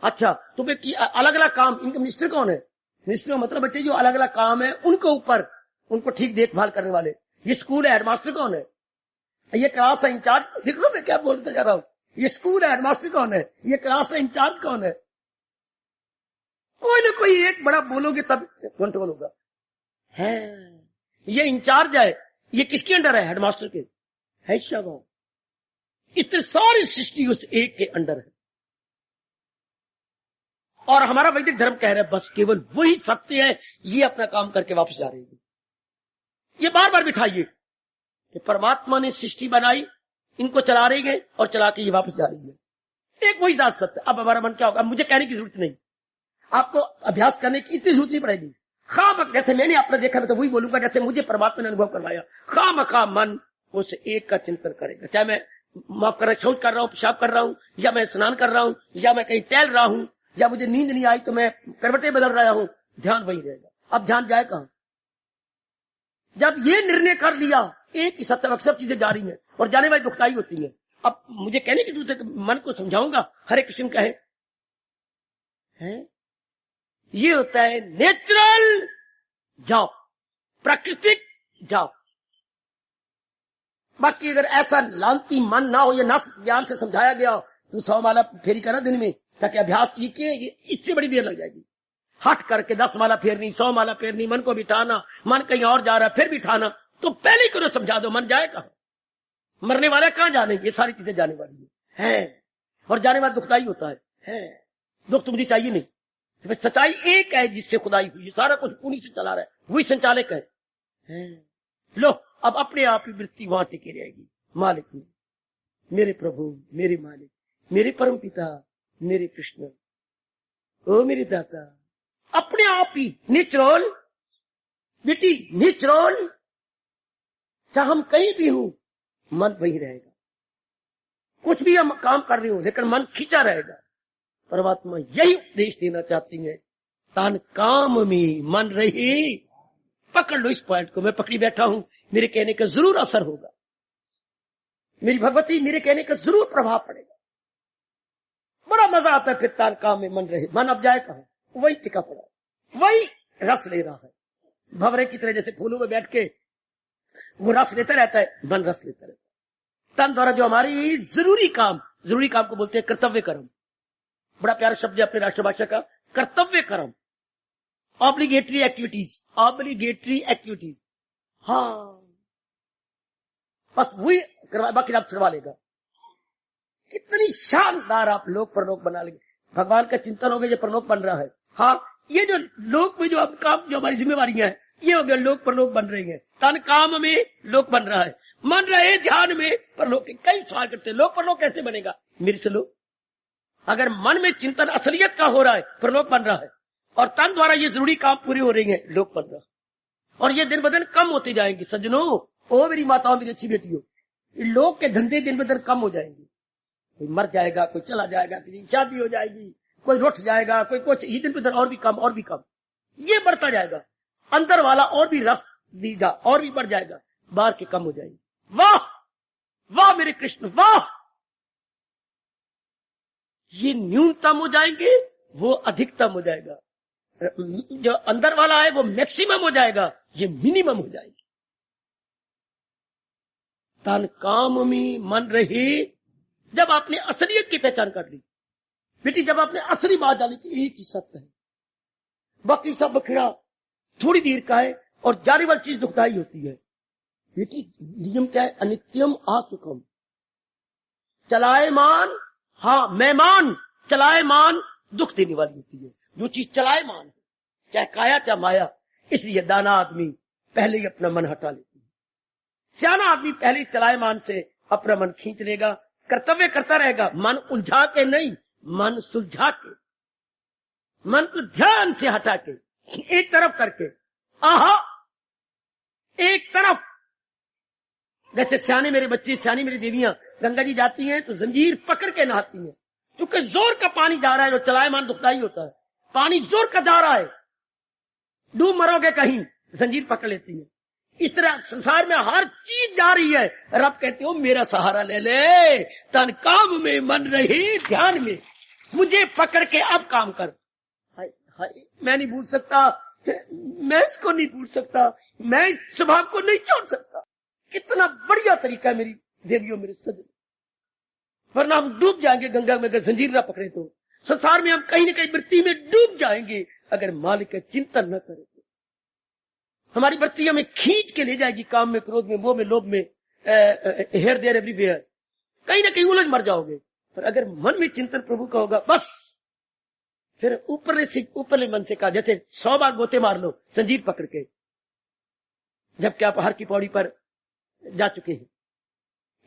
अच्छा, तुम्हें अलग अलग काम, इनका मिनिस्टर कौन है? मिनिस्टर का मतलब बच्चे जो अलग अलग काम है उनके ऊपर, उनको ठीक देखभाल करने वाले। ये स्कूल है, हेडमास्टर कौन है? ये क्लास है इंचार्ज, देख लो मैं क्या बोलता जा रहा हूँ। ये स्कूल है, हेडमास्टर कौन है? ये क्लास है, इंचार्ज कौन है? कोई ना कोई एक बड़ा बोलोगे तब कंट्रोल होगा। है ये इंचार्ज है, ये किसके अंडर है? हेडमास्टर के है। शाबाश। इतने सारी सृष्टि उस एक के अंडर है। और हमारा वैदिक धर्म कह रहा है बस केवल वही सत्य है, ये अपना काम करके वापस जा रही है। ये बार बार बिठाइए कि परमात्मा ने सृष्टि बनाई, इनको चला रही है और चला के ये वापस जा रही है। एक वही जात सत्य। अब हमारा मन क्या होगा? अब मुझे कहने की जरूरत नहीं, आपको अभ्यास करने की इतनी जरूरत नहीं पड़ेगी। खाम, जैसे मैंने आपने देखा, मैं तो वही बोलूंगा जैसे मुझे परमात्मा ने अनुभव करवाया। खाम खा मन उस एक का चिंतन करेगा, चाहे मैं माफ कर शौच कर रहा हूँ, पेशाब कर रहा हूँ, या मैं स्नान कर रहा हूँ, या मैं कहीं टहल रहा हूँ, या मुझे नींद नहीं आई तो मैं करवटें बदल रहा हूँ, ध्यान वही रहेगा। अब ध्यान जाए कहां? जब ये निर्णय कर लिया एक ही सत्य, सब चीजें जा रही हैं और जाने वाली दुखदाई होती है। अब मुझे कहने की जरूरत है कि मन को समझाऊंगा, हरे कृष्ण कहे हैं? ये होता है नेचुरल जाओ, प्राकृतिक जाओ। बाकी अगर ऐसा लांती मन ना हो, या ना ज्ञान से समझाया गया तो 100 माला फेरी करना दिन में, ताकि अभ्यास ये किए, इससे बड़ी देर लग जाएगी। हट करके 10 माला फेरनी, 100 माला फेरनी, मन को बिठाना, मन कहीं और जा रहा है फिर बिठाना, तो पहले ही करो, समझा दो। मन जाए कहां? मरने वाला कहां जाने? ये सारी चीजें जाने वाली है, और जाने वाला दुखदाई होता है। दुख तो मुझे चाहिए नहीं। तो सच्चाई एक है जिससे खुदाई हुई, सारा कुछ पूरी से चला रहा है, वही संचालक है। लो, अब अपने आप ही वृत्ति वहां टिकी रहेगी। मालिक मेरे प्रभु, मेरे मालिक, मेरे परम पिता, मेरे कृष्ण, ओ मेरे दाता, अपने आप ही नेचुरल बेटी, नेचुरल। चाहे हम कहीं भी हूं, मन वही रहेगा। कुछ भी हम काम कर रहे हो, लेकिन मन खींचा रहेगा। परमात्मा यही उपदेश देना चाहती है, तान काम में मन रही। पकड़ लो इस पॉइंट को, मैं पकड़ी बैठा हूं, मेरे कहने का जरूर असर होगा, मेरी भगवती मेरे कहने का जरूर प्रभाव पड़ेगा। बड़ा मजा आता है फिर तान काम में मन रहे। मन अब जाए कहाँ, वही टिका पड़ा, वही रस ले रहा है। भंवरे की तरह जैसे फूलों में बैठ के वो रस लेता रहता है, मन रस लेता रहता है। तन द्वारा जो हमारी जरूरी काम को बोलते हैं कर्तव्य कर्म। बड़ा प्यारा शब्द है अपने राष्ट्रभाषा का, कर्तव्य कर्म, ऑब्लिगेटरी एक्टिविटीज, ऑब्लिगेटरी एक्टिविटीज। हाँ, बस वही करवा, बाकी आप छुड़वा लेगा। कितनी शानदार आप लोक परलोक बना लेंगे। भगवान का चिंतन हो गया, जो परलोक बन रहा है। हाँ, ये जो लोक में जो अब काम, जो हमारी जिम्मेवारियां हैं, ये हो गया लोक परलोक बन रही है। तन काम में लोक बन रहा है, मन रहे ध्यान में परलोक। कई सवाल करते हैं, लोक परलोक कैसे बनेगा? मेरे से लो, अगर मन में चिंतन असलियत का हो रहा है, परलोक बन रहा है, और तन द्वारा ये जरूरी काम पूरी हो रही है, लोक बन रहा है। और ये दिन ब दिन कम होती जाएंगी सज्जनों। ओ मेरी माताओं, मेरी अच्छी बेटियों, लोग के धंधे दिन ब दिन कम हो जाएंगे। कोई मर जाएगा, कोई चला जाएगा, किसी की शादी हो जाएगी, कोई रुठ जाएगा, कोई कुछ, ये दिन ब दिन और भी कम, और भी कम, ये बढ़ता जाएगा। अंदर वाला और भी रस दीदा और भी बढ़ जाएगा, बाहर के कम हो जाएंगे। वाह वाह मेरे कृष्ण, वाह! ये न्यूनतम हो जाएंगे, वो अधिकतम हो जाएगा। जो अंदर वाला है वो मैक्सिमम हो जाएगा, ये मिनिमम हो जाएगी। तन काम में मन रहे, जब आपने असलियत की पहचान कर ली बेटी, जब आपने असली बात जानी कि एक ही सत्य है, बाकी सब बखेड़ा थोड़ी देर का है, और जाने वाली चीज दुखदाई होती है। बेटी नियम क्या है? अनित्यम असुखम चलायमान, हाँ मेहमान चलायमान दुख देने वाली होती है। जो चीज चलायमान है, चाहे काया चाहे माया, इसलिए दाना आदमी पहले ही अपना मन हटा लेती है। सियाना आदमी पहले ही चलायमान से अपना मन खींच लेगा, कर्तव्य करता रहेगा, मन उलझा के नहीं, मन सुलझा के, मन को ध्यान से हटा के, एक तरफ करके, आहा एक तरफ। जैसे सियाने मेरे बच्चे, सियानी मेरी देवियां गंगा जी जाती हैं तो जंजीर पकड़ के नहाती हैं, क्योंकि जोर का पानी जा रहा है, जो चलायमान दुखदाई होता है। पानी जोर का जा रहा है, डूब मरोगे कहीं, जंजीर पकड़ लेती है। इस तरह संसार में हर चीज जा रही है, रब कहते हो मेरा सहारा ले ले, तन काम में मन रही ध्यान में, मुझे पकड़ के अब काम कर। हाय हाय, मैं नहीं भूल सकता, मैं इसको नहीं भूल सकता, मैं इस स्वभाव को नहीं छोड़ सकता। कितना बढ़िया तरीका है मेरी देवियों, मेरे सजन। वरना हम डूब जाएंगे गंगा में, अगर जंजीर न पकड़े तो। संसार में हम कहीं न कहीं वृत्ति में डूब जाएंगे, अगर मालिक का चिंतन न करें तो। हमारी वृत्ति हमें खींच के ले जाएगी, काम में, क्रोध में, मोह में, लोभ में, हेयर देयर एवरीवेयर, कहीं ना कहीं उलझ मर जाओगे। पर अगर मन में चिंतन प्रभु का होगा, बस फिर ऊपरले मन से कहा, जैसे 100 बार गोते मार लो जंजीर पकड़ के, जबकि आप हर की पौड़ी पर जा चुके हैं।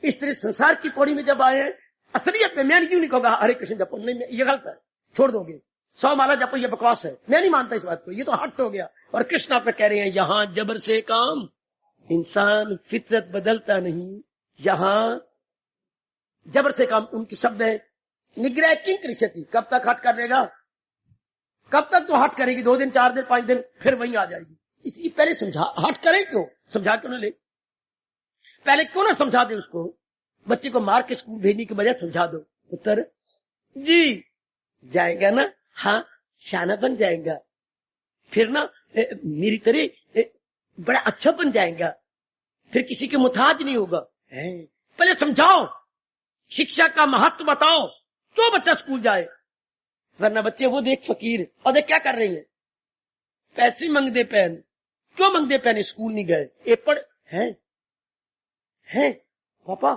इस तरह संसार की पौड़ी में जब आए हैं, असलियत में मैं क्यों नहीं कहूंगा हरे कृष्ण जपो, नहीं, ये गलत है, छोड़ दोगे। 100 माला जपो, ये बकवास है, मैं नहीं मानता इस बात को, ये तो हट हो गया। और कृष्ण आप कह रहे हैं, यहाँ जबर से काम इंसान फितरत बदलता नहीं, यहाँ जबर से काम। उनके शब्द है, निग्रह किंग कृष्ण, कब तक हट कर लेगा, कब तक तो हट करेगी? 2 दिन, 4 दिन, 5 दिन, फिर वहीं आ जाएगी। इसलिए पहले समझा, हट करें क्यों, समझा क्यों न ले, पहले क्यों ना समझा दे उसको। बच्चे को मार के स्कूल भेजने के बजाय समझा दो, पुत्र जी जाएगा ना, हाँ शाना बन जाएगा, फिर ना मेरी तरह बड़ा अच्छा बन जाएगा, फिर किसी के मुताज नहीं होगा। पहले समझाओ, शिक्षा का महत्व बताओ, तो बच्चा स्कूल जाए। वरना बच्चे वो देख फकीर, और देख क्या कर रहे हैं, पैसे मांगते पैन, क्यों मांगते पैन, स्कूल नहीं गए, ये पढ़ है पापा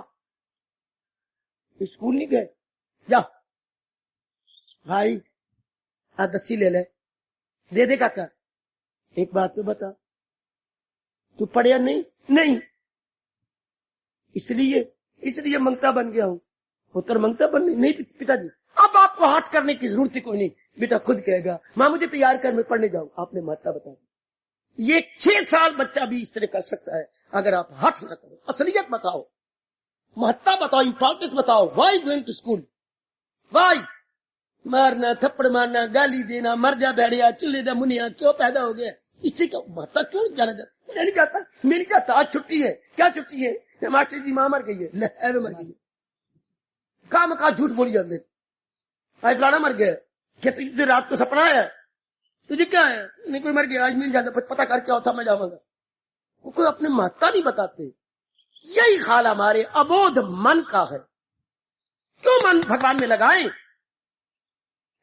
स्कूल नहीं गए, जा भाई आ 10 ले ले, दे दे काका। एक बात तो बता, तू पढ़े नहीं? नहीं, इसलिए मंगता बन गया हूं। पुत्र मंगता बन नहीं, पिताजी अब आपको हट करने की जरूरत ही कोई नहीं, बेटा खुद कहेगा मां मुझे तैयार कर, मैं पढ़ने जाऊं। आपने महत्ता बता दी। ये 6 साल बच्चा भी इस तरह कर सकता है, अगर आप हट न करो, असलियत बताओ, महत्ता बताओ, इंपॉर्टेंस बताओ। Why going to school, why मारना, थप्पड़ मारना, गाली देना, मर जा बैठिया, चूल्हे दा मुनिया, क्यों पैदा हो गया, इससे क्या महत्ता क्यों जाना जाता? मैं नहीं जाता, आज छुट्टी है। क्या छुट्टी है? मास्टर की मां मर गई है, मर गई है, काम का झूठ बोली जाते, आज फलाना मर गया, क्या तुझे रात को सपना आया, तुझे क्या है, नहीं कोई मर गया, आज मिल जाता, पता कर क्या होता मैं जाऊंगा। वो कोई अपने महत्ता नहीं बताते। यही हाल हमारे अबोध मन का है। क्यों मन भगवान में लगाएं?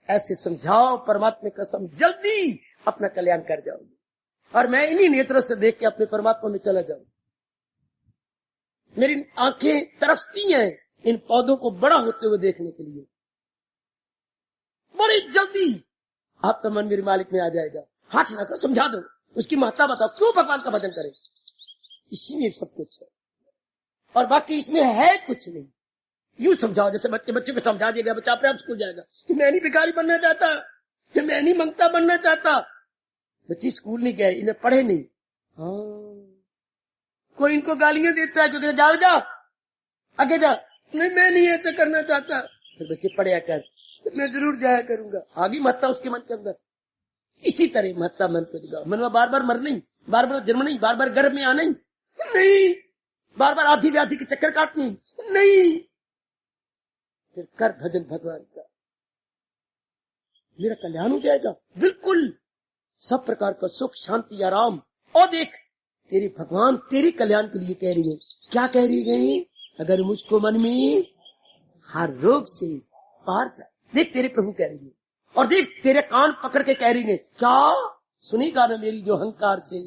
ऐसे समझाओ, परमात्मा की कसम जल्दी अपना कल्याण कर जाओगे। और मैं इन्हीं नेत्रों से देख के अपने परमात्मा में चला जाऊं। मेरी आंखें तरसती हैं इन पौधों को बड़ा होते हुए देखने के लिए। बड़ी जल्दी आपका मन मेरे मालिक में आ जाएगा। हाथ लगाकर समझा दो, उसकी महत्ता बताओ, क्यों भगवान का भजन करें। इसी में सब कुछ है और बाकी इसमें है कुछ नहीं। यूं समझाओ जैसे बच्चे को समझा दिया गया, बच्चा अपने आप स्कूल जाएगा कि मैं नहीं भिखारी बनना चाहता, कि मैं नहीं मंगता बनना चाहता। बच्चे स्कूल नहीं गए, इन्हें पढ़े नहीं। कोई इनको गालियां देता है क्योंकि जाओ जा आगे जा, नहीं मैं नहीं ऐसा करना चाहता। फिर बच्चे पढ़या कर, मैं जरूर जाया करूंगा। आगे महत्ता उसके मन के अंदर। इसी तरह महत्ता मन को दिखाओ। मन में बार बार मर नहीं, बार बार जन्म नहीं, बार बार गर्भ में आना नहीं, बार बार आधी व्याधि के चक्कर काटनी नहीं। फिर कर भजन भगवान का, मेरा कल्याण हो जाएगा बिल्कुल। सब प्रकार का सुख शांति आराम। और देख तेरे भगवान तेरे कल्याण के लिए कह रही है। क्या कह रही है? अगर मुझको मन में हर रोग से पार जाए। देख तेरे प्रभु कह रही है। और देख तेरे कान पकड़ के कह रही है, क्या सुनेगा ना मेरी जो अहंकार से।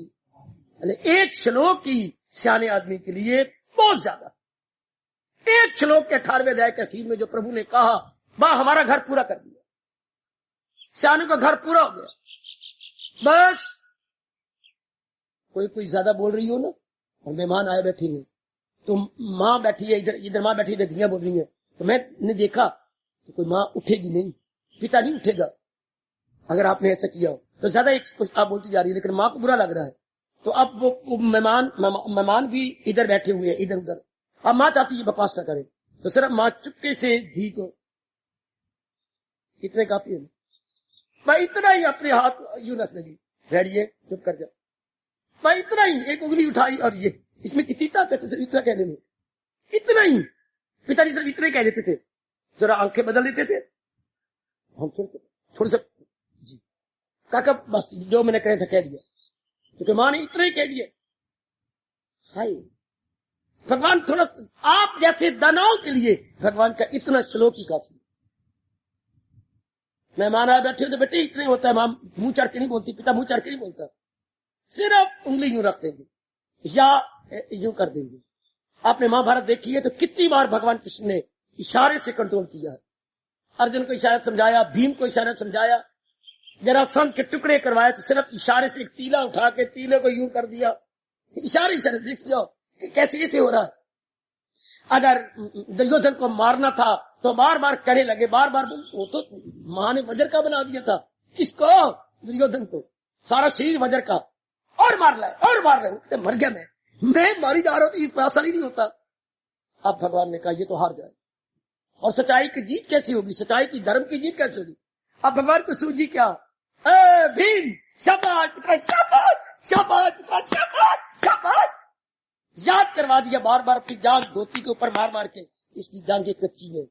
एक श्लोक की सियाने आदमी के लिए बहुत ज्यादा। एक श्लोक के 18वें अध्याय के आखिर में जो प्रभु ने कहा, वाह हमारा घर पूरा कर दिया, सियाने का घर पूरा हो गया। बस कोई ज्यादा बोल रही हो ना, और मेहमान आए बैठे हैं, तो माँ बैठी है इधर माँ बैठी है, धियां बोल रही है, तो मैंने देखा तो कोई माँ उठेगी नहीं, पिता नहीं उठेगा अगर आपने ऐसा किया हो। तो ज्यादा एक आप बोलती जा रही है, लेकिन माँ को बुरा लग रहा है। तो अब वो मेहमान भी इधर बैठे हुए हैं, इधर उधर। अब माँ चाहती है बकवास न करे, तो सिर्फ माँ चुपके से धी को इतने काफी है, मैं इतना ही अपने हाथ यूं रख लगी, रेडिए चुप कर जा, मैं इतना ही एक उंगली उठाई और ये इसमें कितनी ताकत है, सिर्फ इतना कहने में, इतना ही। पिताजी सिर्फ इतना ही कह देते थे, जरा आंखें बदल देते थे, हम थोड़ी सा जी काका बस जो मैंने कहा था कह दिया, क्योंकि माँ ने इतना ही कह दिया। हाय भगवान थोड़ा आप जैसे दानव के लिए भगवान का इतना श्लोक ही काफी। मेहमान आए बैठे तो बेटे इतना ही होता है, मां मुंह चढ़ के नहीं बोलती, पिता मुंह चढ़ के नहीं बोलता, सिर्फ उंगली यूं रख देंगे या यूं कर देंगे। आपने महाभारत देखी है तो कितनी बार भगवान कृष्ण ने इशारे से कंट्रोल किया है। अर्जुन को इशारा समझाया, भीम को इशारा समझाया, जरासंध के टुकड़े करवाए तो सिर्फ इशारे से एक तीला उठा के तीले को यूं कर दिया। इशारे देख जाओ कि कैसे हो रहा है। अगर दुर्योधन को मारना था तो बार बार कहने लगे, बार बार वो तो मां ने वज्र का बना दिया था। किसको? दुर्योधन को। सारा शरीर वज्र का, और मार लाए और मार रहे, मर गया मैं मारी जा रहा हूं, तो इस पर असर ही नहीं होता। अब भगवान ने कहा ये तो हार जाए, और सच्चाई की जीत कैसी होगी, सच्चाई की धर्म की जीत कैसी होगी। अब भगवान को सूझी क्या, भीम शाबाश पुत्रा, शाबाश शाबाश पुत्रा, शाबाश शाबाश, याद करवा दिया बार बार अपनी जान धोती के ऊपर मार मार के, इसकी जांघें कच्ची में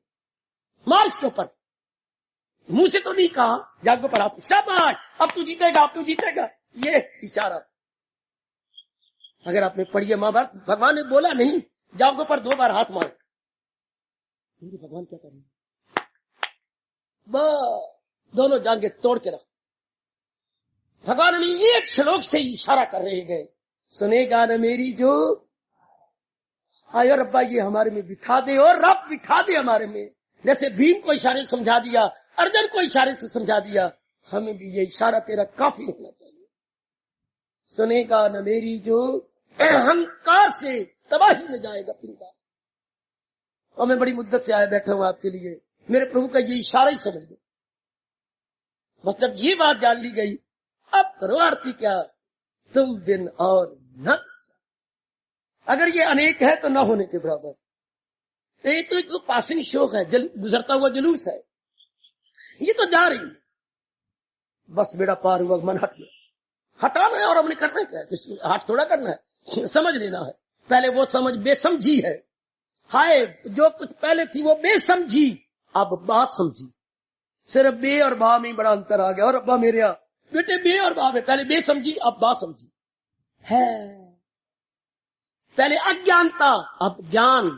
मार इसके ऊपर। मुंह से तो नहीं कहा, जांघों पर आप शाबाश, अब तू जीतेगा, अब तू जीतेगा, ये इशारा। अगर आपने पढ़ी है महाभारत, भगवान ने बोला नहीं जांघों पर 2 बार हाथ मार, भगवान क्या करेंगे, दोनों जांघें तोड़ के रख। भगवान ने एक श्लोक से इशारा कर रहे गए, सुनेगा न मेरी जो आयो रब्बा, ये हमारे में बिठा दे, और रब बिठा दे हमारे में। जैसे भीम को इशारे से समझा दिया, अर्जुन को इशारे से समझा दिया, हमें भी ये इशारा तेरा काफी होना चाहिए। सुनेगा न मेरी जो अहंकार से तबाही में जाएगा पिंदास। और मैं बड़ी मुद्दत से आया बैठा हूं आपके लिए, मेरे प्रभु का ये इशारा ही समझ लो। बस जब ये बात जान ली गई, अब करो आरती क्या, तुम बिन और न। अगर ये अनेक है तो न होने के बराबर। ये तो पासिंग शोक है, गुजरता हुआ जुलूस है, ये तो जा रही है, बस बेड़ा पार हुआ, मन हट गया। हटाना है और हमने करना क्या है, हाथ थोड़ा करना है, समझ लेना है। पहले वो समझ बेसमझी है, हाय जो कुछ पहले थी वो बेसमझी, अब बात समझी। सिर्फ बे और बा में बड़ा अंतर आ गया। और अब्बा मेरे यहाँ बेटे बे और बा में, पहले बे समझी अब बा समझी है। पहले अज्ञानता अब ज्ञान,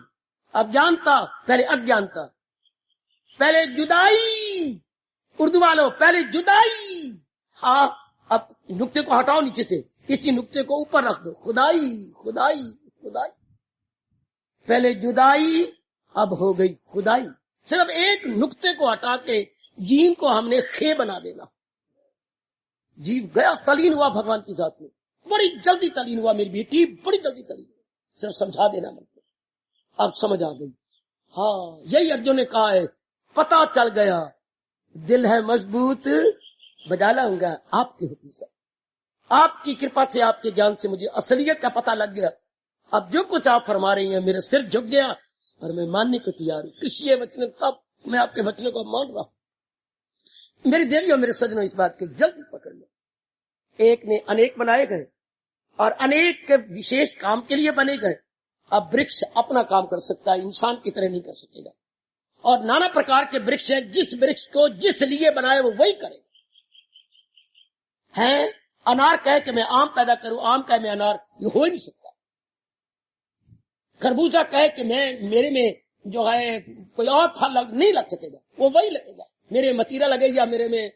अज्ञानता पहले अज्ञानता, पहले जुदाई, उर्दू वालों पहले जुदाई। हाँ, अब नुक्ते को हटाओ नीचे से, इसी नुक्ते को ऊपर रख दो, खुदाई खुदाई खुदाई। पहले जुदाई अब हो गई खुदाई। सिर्फ एक नुक्ते को हटा के जीव को हमने खे बना देना। जीव गया, तलीन हुआ भगवान की जात में, बड़ी जल्दी तलीन हुआ मेरी बेटी, बड़ी जल्दी तलीन। सिर्फ समझा देना मन को, अब समझ आ गई। हाँ, यही अर्जुन ने कहा है, पता चल गया, दिल है मजबूत, बजा लाऊंगा आपके हुक्म से, आपकी कृपा से, आपके ज्ञान से मुझे असलियत का पता लग गया। अब जो कुछ आप फरमा रही हैं, मेरा सिर झुक गया और मैं मानने को तैयार हूं। कृष्ण वचन, तब मैं आपके वचनों को मान रहा हूं। मेरी देवी और मेरे सजनों, इस बात को जल्दी पकड़ लो। एक ने अनेक बनाए गए और अनेक के विशेष काम के लिए बने गए। अब वृक्ष अपना काम कर सकता है, इंसान की तरह नहीं कर सकेगा। और नाना प्रकार के वृक्ष है, जिस वृक्ष को जिस लिए बनाए वो वही करेगा। है अनार कहे कि मैं आम पैदा करूं, आम कहे मैं अनार, ये हो ही नहीं सकता। खरबूजा कहे कि मैं, मेरे में जो है कोई और फल नहीं लग सकेगा, वो वही लगेगा। मेरे में मतीरा लगेगा, मेरे में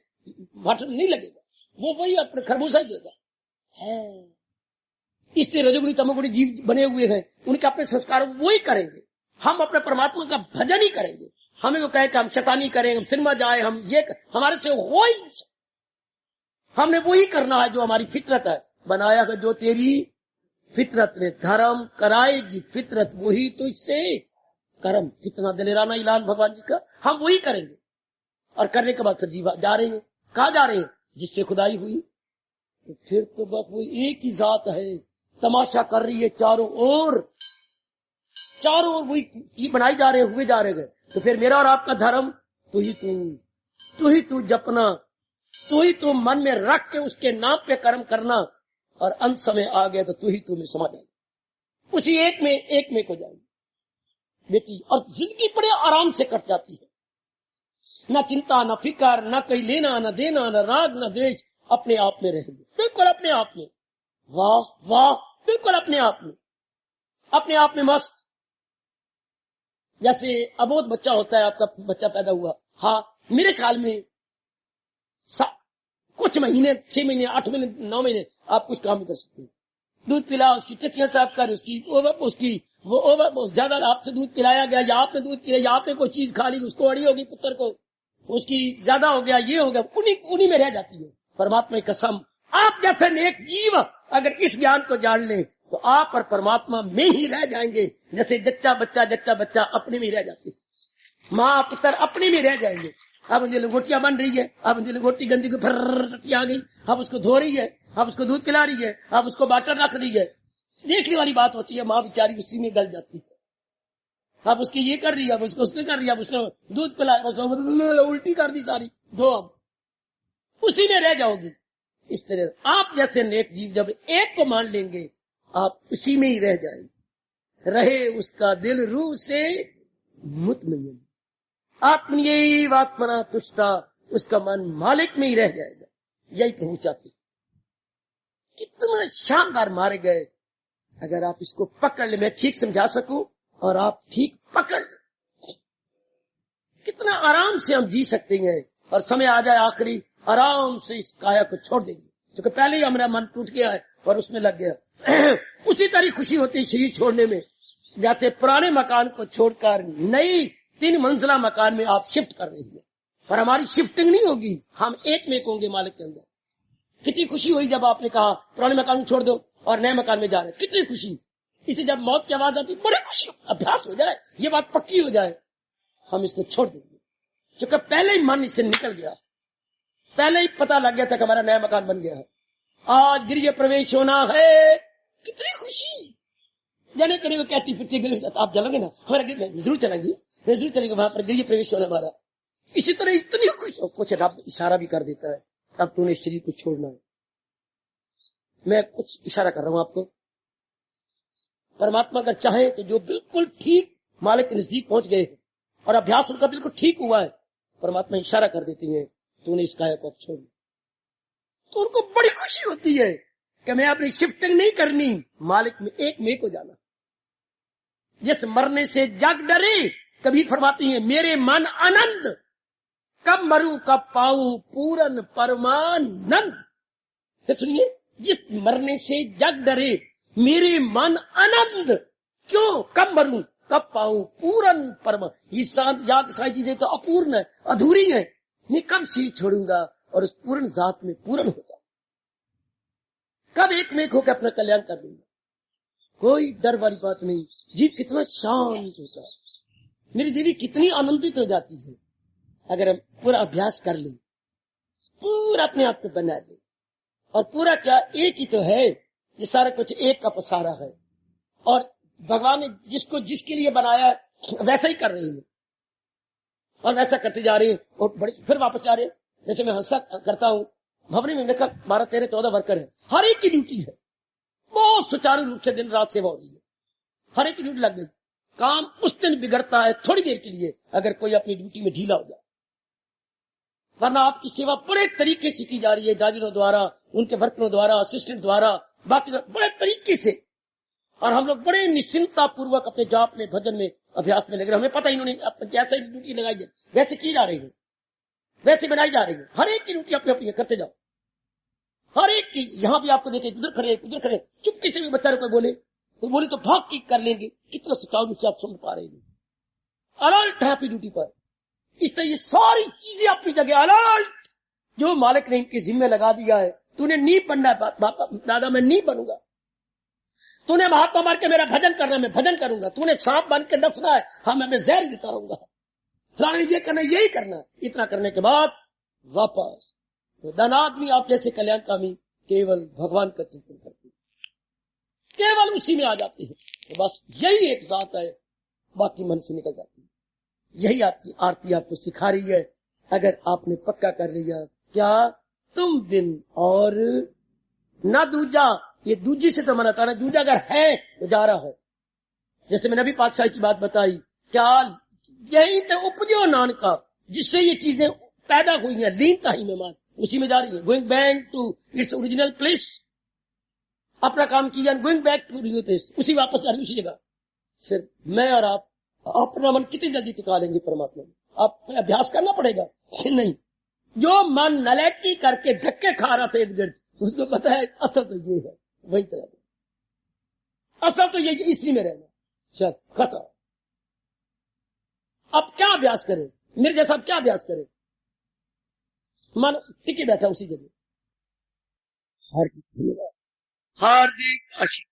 भट नहीं लगेगा, वो वही अपने खरबूजा ही देगा। है इसलिए रजोगुणी तमोगुणी जीव बने हुए हैं, उनके अपने संस्कार वही करेंगे। हम अपने परमात्मा का भजन ही करेंगे। हमें तो कहे कि हम शैतानी करें, हम सिनेमा जाए, हम ये हमारे से हो ही, हमने वही करना है जो हमारी फितरत है। बनाया है जो तेरी फितरत में, धर्म कराएगी फितरत वही तो इससे कर्म। कितना दिलेराना ऐलान भगवान जी का, हम वही करेंगे। और करने के बाद फिर जीवा जा रहे हैं, कहा जा रहे हैं, जिससे खुदाई हुई। तो फिर तो बस वो एक ही जात है, तमाशा कर रही है चारों ओर, चारों ओर वही बनाई जा रहे, हुए जा रहे हैं। तो फिर मेरा और आपका धर्म तू ही तू जपना, तू ही तू मन में रख के उसके नाम पे कर्म करना। और अंत समय आ गया तो तू ही में समा जाएगी, उसी एक में को जाएगी बेटी। और जिंदगी बड़े आराम से कट जाती है, न चिंता, न फिकर, न कोई लेना न देना, न राग न द्वेष, अपने आप में रहेंगे, बिल्कुल अपने आप में। वाह वाह, बिल्कुल अपने आप में मस्त। जैसे अबोध बच्चा होता है, आपका बच्चा पैदा हुआ, हाँ मेरे ख्याल में कुछ महीने, 6 महीने, 8 महीने, 9 महीने आप कुछ काम नहीं कर सकते। दूध पिला, उसकी टट्टियां साफ कर, वो ज्यादा आपसे दूध पिलाया गया, या आपने दूध पिलाया, या आपने कोई चीज खा ली, उसको अड़ी होगी पुत्र को, उसकी ज्यादा हो गया, ये हो गया, उन्हीं में रह जाती है। परमात्मा की कसम, आप जैसे नेक जीव अगर इस ज्ञान को जान लें तो आप और परमात्मा में ही रह जाएंगे। जैसे जच्चा बच्चा अपने में ही रह जाते, माँ पुत्र अपने में रह जाएंगे। अब उनकी लंगोटियां बन रही है, अब उनकी लंगोटी गंदी को टट्टी आ गई, अब उसको धो रही है, अब उसको दूध पिला रही है, अब उसको बाटर रख रही है। देखने वाली बात होती है, माँ बेचारी उसी में गल जाती है। अब उसकी ये कर रही है, अब उसको उसने कर रही है, अब उसने दूध पिलाया, उसने उल्टी कर दी सारी, धो, अब उसी में रह जाओगी। इस तरह आप जैसे नेक जीव जब एक को मान लेंगे, आप उसी में ही रह जाएंगे। रहे उसका दिल रूह से मुतमईन, आत्मन्येवात्मना तुष्टा, उसका मन मालिक में ही रह जाएगा। यही प्रभु चाहते। कितना शानदार मारे गए, अगर आप इसको पकड़ ले, मैं ठीक समझा सकूं और आप ठीक पकड़ ले, कितना आराम से हम जी सकते हैं। और समय आ जाए आखिरी, आराम से इस काया को छोड़ देंगे, क्योंकि पहले ही हमारा मन टूट गया है और उसमें लग गया। उसी तरह खुशी होती है शरीर छोड़ने में, जैसे पुराने मकान को छोड़कर नई 3 मंजिला मकान में आप शिफ्ट कर रही है। पर हमारी शिफ्टिंग नहीं होगी, हम एक में होंगे मालिक के अंदर। कितनी खुशी हुई जब आपने कहा पुराने मकान को छोड़ दो और नए मकान में जा रहे, कितनी खुशी। इसे जब मौत की आवाज आती, बड़ी खुशी, अभ्यास हो जाए, ये बात पक्की हो जाए, हम इसको छोड़ देंगे। क्योंकि पहले ही मन इससे निकल गया, पहले ही पता लग गया था कि हमारा नया मकान बन गया है, आज गृह प्रवेश होना है। कितनी खुशी। जाने करीब वो कहती फिरती, आप चलोगे ना हमारा, जरूर चलेंगे, जरूर चलेंगे, वहां पर गृह प्रवेश होना हमारा। इसी तरह इतनी खुश, कुछ रब इशारा भी कर देता है, अब तूने शरीर को छोड़ना है। मैं कुछ इशारा कर रहा हूं आपको। परमात्मा अगर चाहे तो जो बिल्कुल ठीक मालिक के नजदीक पहुंच गए और अभ्यास उनका बिल्कुल ठीक हुआ है, परमात्मा इशारा कर देती है, तूने इस काया को अब छोड़, तो उनको बड़ी खुशी होती है कि मैं अपनी शिफ्टिंग नहीं करनी, मालिक में एक में को जाना। जिस मरने से जग डरे, कभी फरमाती है मेरे मन आनंद, कब मरूं कब पाऊं पूरन परमानंद। तो सुनिए, जिस मरने से जग डरे मेरे मन आनंद, क्यों, कब मरूं कब पाऊं पूरन परम। ये जात सारी चीजें तो अपूर्ण है, अधूरी है, मैं कब शरीर छोड़ूंगा और उस पूर्ण जात में पूर्ण होगा, कब एक में होकर अपना कल्याण कर दूंगा। कोई डर वाली बात नहीं, जीव कितना शांत होता है, मेरी देवी कितनी आनंदित हो जाती है। अगर हम पूरा अभ्यास कर लें, पूरा अपने आप को बना ले, और पूरा क्या एक ही तो है, ये सारा कुछ एक का पसारा है, और भगवान ने जिसको जिसके लिए बनाया वैसा ही कर रहे हैं, और वैसा करते जा रहे हैं, और बड़े फिर वापस जा रहे हैं। जैसे मैं हंसा करता हूँ, भवनी में देखा 12, 13, 14 वर्कर है, हर एक की ड्यूटी है, बहुत सुचारू रूप से दिन रात सेवा हो रही है, हर एक की ड्यूटी लग गई। काम उस दिन बिगड़ता है थोड़ी देर के लिए, अगर कोई अपनी ड्यूटी में ढीला हो जाए, वरना आपकी सेवा बड़े तरीके से की जा रही है, जाजिरों द्वारा, उनके वर्करों द्वारा, असिस्टेंट द्वारा, बाकी बड़े तरीके से, और हम लोग बड़े निश्चिंता पूर्वक अपने जाप में, भजन में, अभ्यास में लग रहे हैं। हमें पता ही इन्होंने जैसे ड्यूटी लगाई है वैसे की जा रही है, वैसे बनाई जा रही है। हर एक की ड्यूटी अपनी अपनी करते जाओ, हर एक की। यहां भी आपको देखे उधर खड़े, चुपके से भी बच्चा कोई बोले तो भाग की कर लेंगे। कितना सुचारू से आप समझ पा रहे हैं, अलर्ट है अपनी ड्यूटी पर। इस तरह ये सारी चीजें अपनी जगह अलर्ट, जो मालिक ने इनके जिम्मे लगा दिया है। तूने नहीं बनना, दादा मैं नहीं बनूंगा। तूने महात्मा मार के मेरा भजन करना, मैं भजन करूंगा। तूने सांप बन के डसना है, हाँ मैं जहर देता रहूंगा। फलाने ये करना, यही करना। इतना करने के बाद वापस तो धन आदमी आप जैसे कल्याणकामी केवल भगवान का चिंतन करते, केवल उसी में आ जाते हैं। तो बस यही एक जात है, बाकी मन से निकल जाती है। यही आपकी आरती आपको सिखा रही है। अगर आपने पक्का कर लिया, क्या तुम बिन और न दूजा, ये दूजी से तो मनाता ना, दूजा अगर है तो जा रहा है। जैसे मैंने अभी पातशाही की बात बताई, क्या यही तो उपजो नानका, जिससे ये चीजें पैदा हुई हैं, लीनता ही मेहमान उसी में जा रही है। Going back to its original place, अपना काम किया, going back to original place, उसी वापस जा रही उसी जगह। फिर मैं और आप अपना मन कितनी जल्दी टिका लेंगे परमात्मा में? आप अभ्यास करना पड़ेगा नहीं। जो मन नलैकी करके धक्के खा रहा था इर्द गिर्द, उसको पता है असल तो ये है, वही तरह असल तो ये इसी में रहना। चल खत्म। अब क्या अभ्यास करें? मेरे जैसा अब क्या अभ्यास करें? मन टिके बैठा उसी जगह। हार्दिक आशीर्वाद, हार्दिक आशीर्वाद।